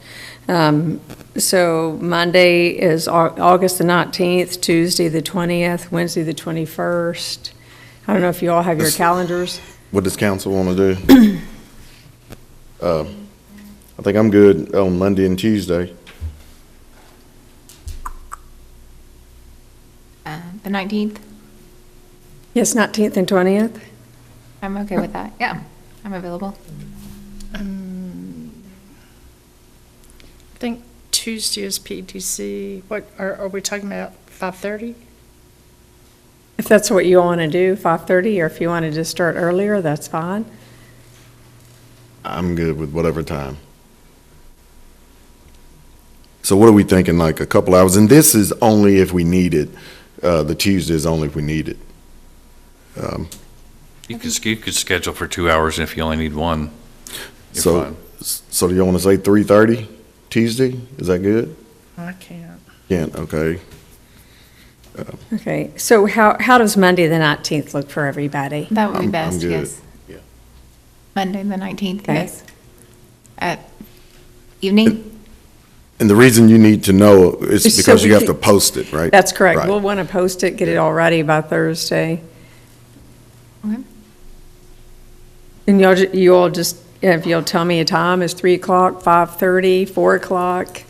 So Monday is August the 19th, Tuesday the 20th, Wednesday the 21st. I don't know if you all have your calendars. What does council want to do? I think I'm good on Monday and Tuesday. The 19th? Yes, 19th and 20th. I'm okay with that. Yeah, I'm available. I think Tuesday is PTC. What, are we talking about 5:30? If that's what you want to do, 5:30, or if you wanted to start earlier, that's fine. I'm good with whatever time. So what are we thinking, like a couple hours? And this is only if we need it. The Tuesday is only if we need it. You could schedule for 2 hours, and if you only need one, you're fine. So do you want to say 3:30 Tuesday? Is that good? I can't. Can't, okay. Okay, so how does Monday the 19th look for everybody? That would be I'm best, good. yes. Yeah. Monday, the 19th, Okay. yes. At evening? And the reason you need to know is So because you we have to can- post it, right? That's correct. Right. We'll want to post it, get it all ready by Thursday. Okay. And you all just, if you'll tell me a time, is 3 o'clock, 5:30, 4 o'clock?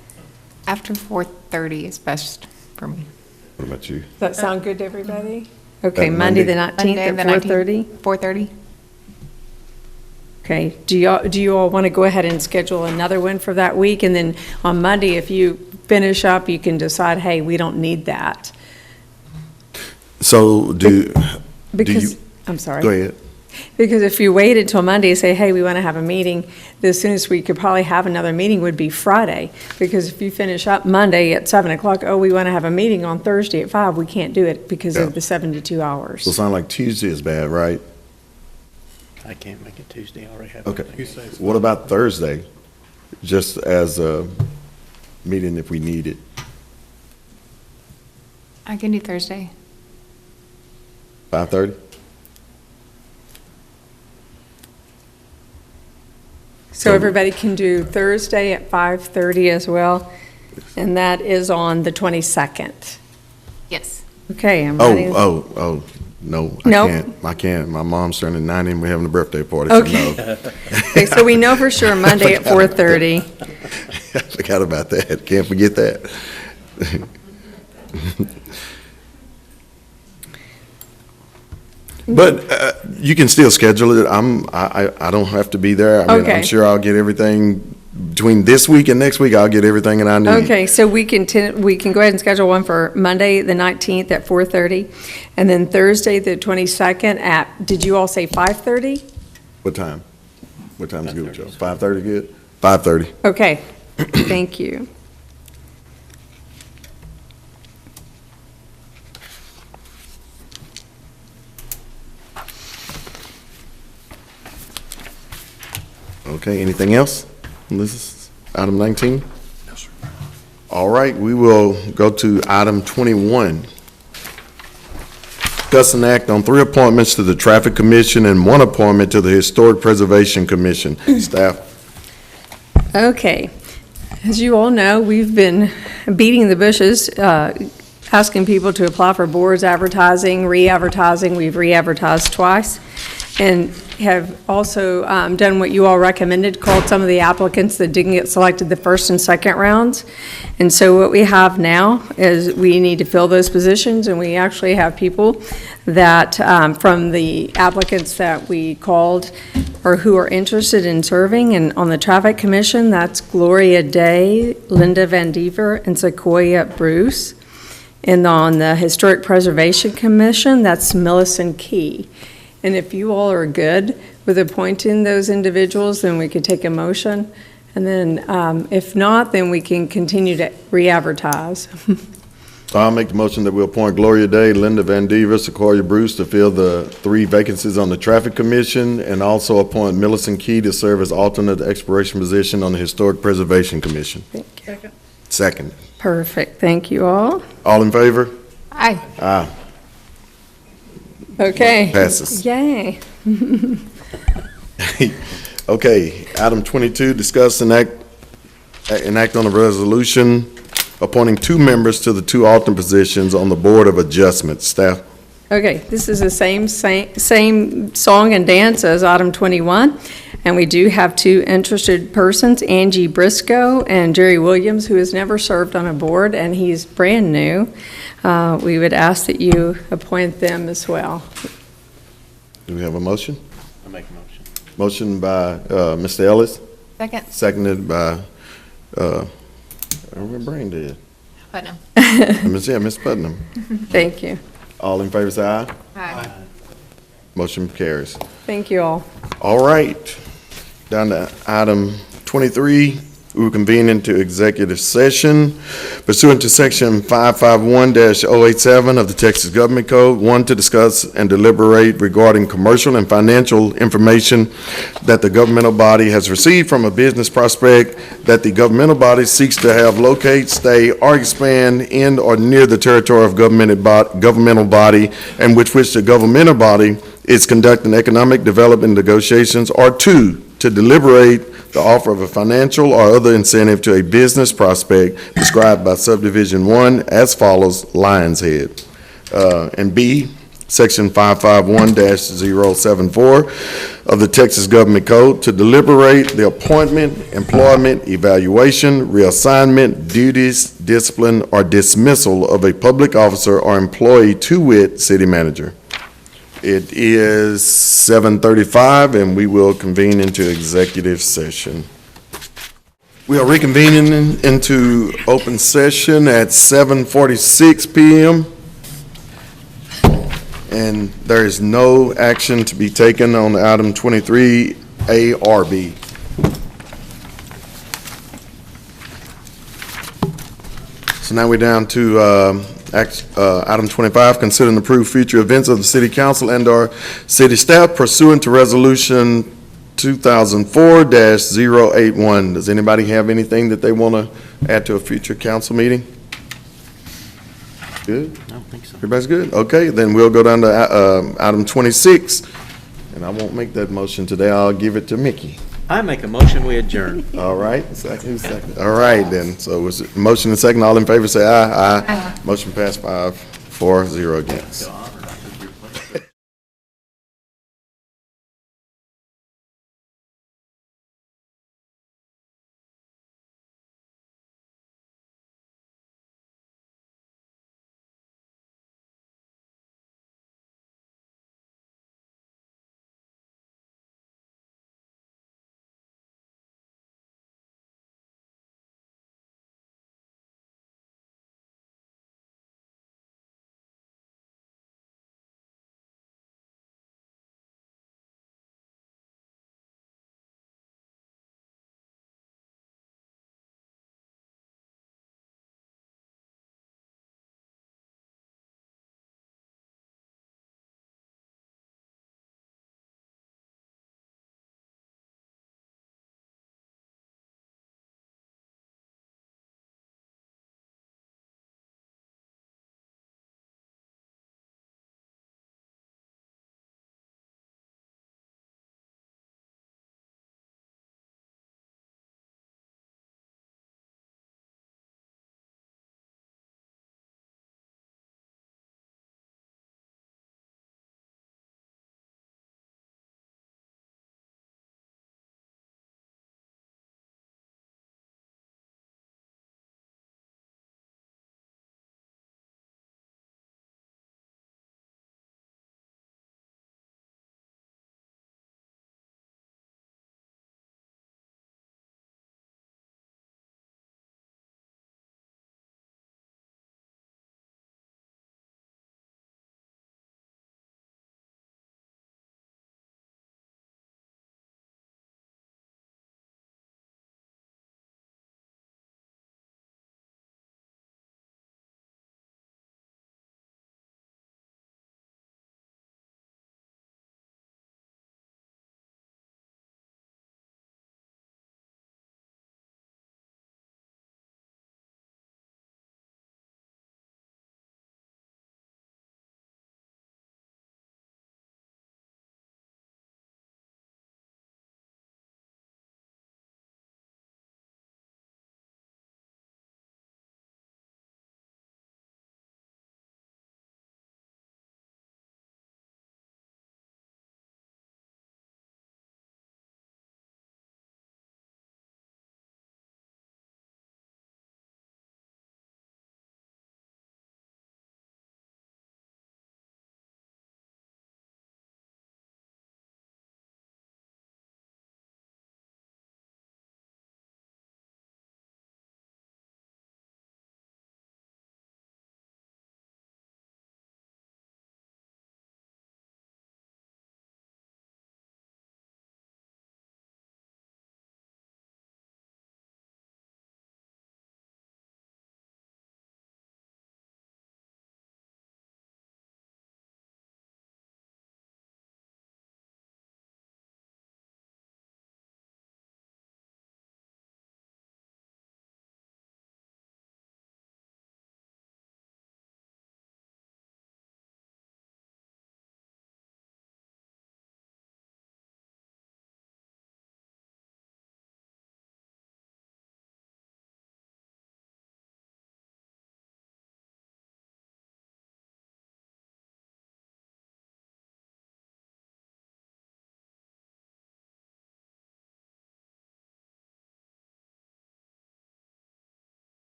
After 4:30 is best for me. What about you? Does that sound good to everybody? Okay, That Monday the Monday? 19th Monday, at the 4:30? 4:30? Okay, do you all want to go ahead and schedule another one for that week? And then on Monday, if you finish up, you can decide, hey, we don't need that. So do Because, you, I'm sorry. go ahead. Because if you waited till Monday and say, hey, we want to have a meeting, the soonest we could probably have another meeting would be Friday. Because if you finish up Monday at 7 o'clock, oh, we want to have a meeting on Thursday at 5, we can't do it because Yeah. of the 72 hours. So it sounds like Tuesday is bad, right? I can't make it Tuesday, I already have. Okay. What about Thursday? Just as a meeting if we need it. I can do Thursday. 5:30? So everybody can do Thursday at 5:30 as well, and that is on the 22nd. Yes. Okay, I'm ready. Oh, no, I Nope. can't. I can't. My mom's turning 90 and we're having a birthday party, so Okay. no. Okay, so we know for sure Monday at 4:30. I forgot about that. Can't forget that. But you can still schedule it. I don't have to be there. I mean, Okay. I'm sure I'll get everything between this week and next week. I'll get everything that I need. Okay, so we can go ahead and schedule one for Monday, the 19th at 4:30, and then Thursday, the 22nd at, did you all say 5:30? What time? What time is good, Joe? 5:30 good? 5:30. Okay, thank you. Okay, anything else? This is item 19? No, sir. All right, we will go to item 21. Discuss and act on 3 appointments to the Traffic Commission and 1 appointment to the Historic Preservation Commission. Staff? Okay, as you all know, we've been beating the bushes, asking people to apply for boards, advertising, re-advertising. We've re-advertised twice, and have also done what you all recommended, called some of the applicants that didn't get selected the first and second rounds. And so what we have now is we need to fill those positions, and we actually have people that, from the applicants that we called, or who are interested in serving. And on the Traffic Commission, that's Gloria Day, Linda Van Dever, and Sequoia Bruce. And on the Historic Preservation Commission, that's Millicent Key. And if you all are good with appointing those individuals, then we could take a motion. And then if not, then we can continue to re-advertise. So I'll make the motion that we appoint Gloria Day, Linda Van Dever, Sequoia Bruce to fill the 3 vacancies on the Traffic Commission, and also appoint Millicent Key to serve as alternate expiration position on the Historic Preservation Commission. Second. Perfect, thank you all. All in favor? Aye. Aye. Okay. Passes. Yay. Okay, item 22, discuss and act on a resolution appointing 2 members to the 2 alternate positions on the Board of Adjustment. Staff? Okay, this is the same song and dance as item 21, and we do have 2 interested persons, Angie Briscoe and Jerry Williams, who has never served on a board, and he's brand new. We would ask that you appoint them as well. Do we have a motion? I'll make a motion. Motion by Mr. Ellis, Second. seconded by, my brain dead. Putnam. Ms. Putnam. Thank you. All in favor, say aye. Aye. Motion carries. Thank you all. All right, down to item 23, we will convene into executive session pursuant to section 551-087 of the Texas Government Code. 1, to discuss and deliberate regarding commercial and financial information that the governmental body has received from a business prospect that the governmental body seeks to have locate, stay, or expand in or near the territory of governmental body, and which the governmental body is conducting economic development negotiations. Or 2, to deliberate the offer of a financial or other incentive to a business prospect described by subdivision 1 as follows, Lion's Head. And B, section 551-074 of the Texas Government Code, to deliberate the appointment, employment, evaluation, reassignment, duties, discipline, or dismissal of a public officer or employee, to wit, city manager. It is 7:35, and we will convene into executive session. We are reconvening into open session at 7:46 p.m. And there is no action to be taken on item 23A or B. So now we're down to item 25, consider and approve future events of the city council and/or city staff pursuant to resolution 2004-081. Does anybody have anything that they want to add to a future council meeting? Good? I don't think so. Everybody's good? Okay, then we'll go down to item 26, and I won't make that motion today. I'll give it to Mickey. I make a motion, we adjourn. All right, second. All right, then. So it's motion and second. All in favor, say aye. Aye. Motion passed 5-0. for, 0 against.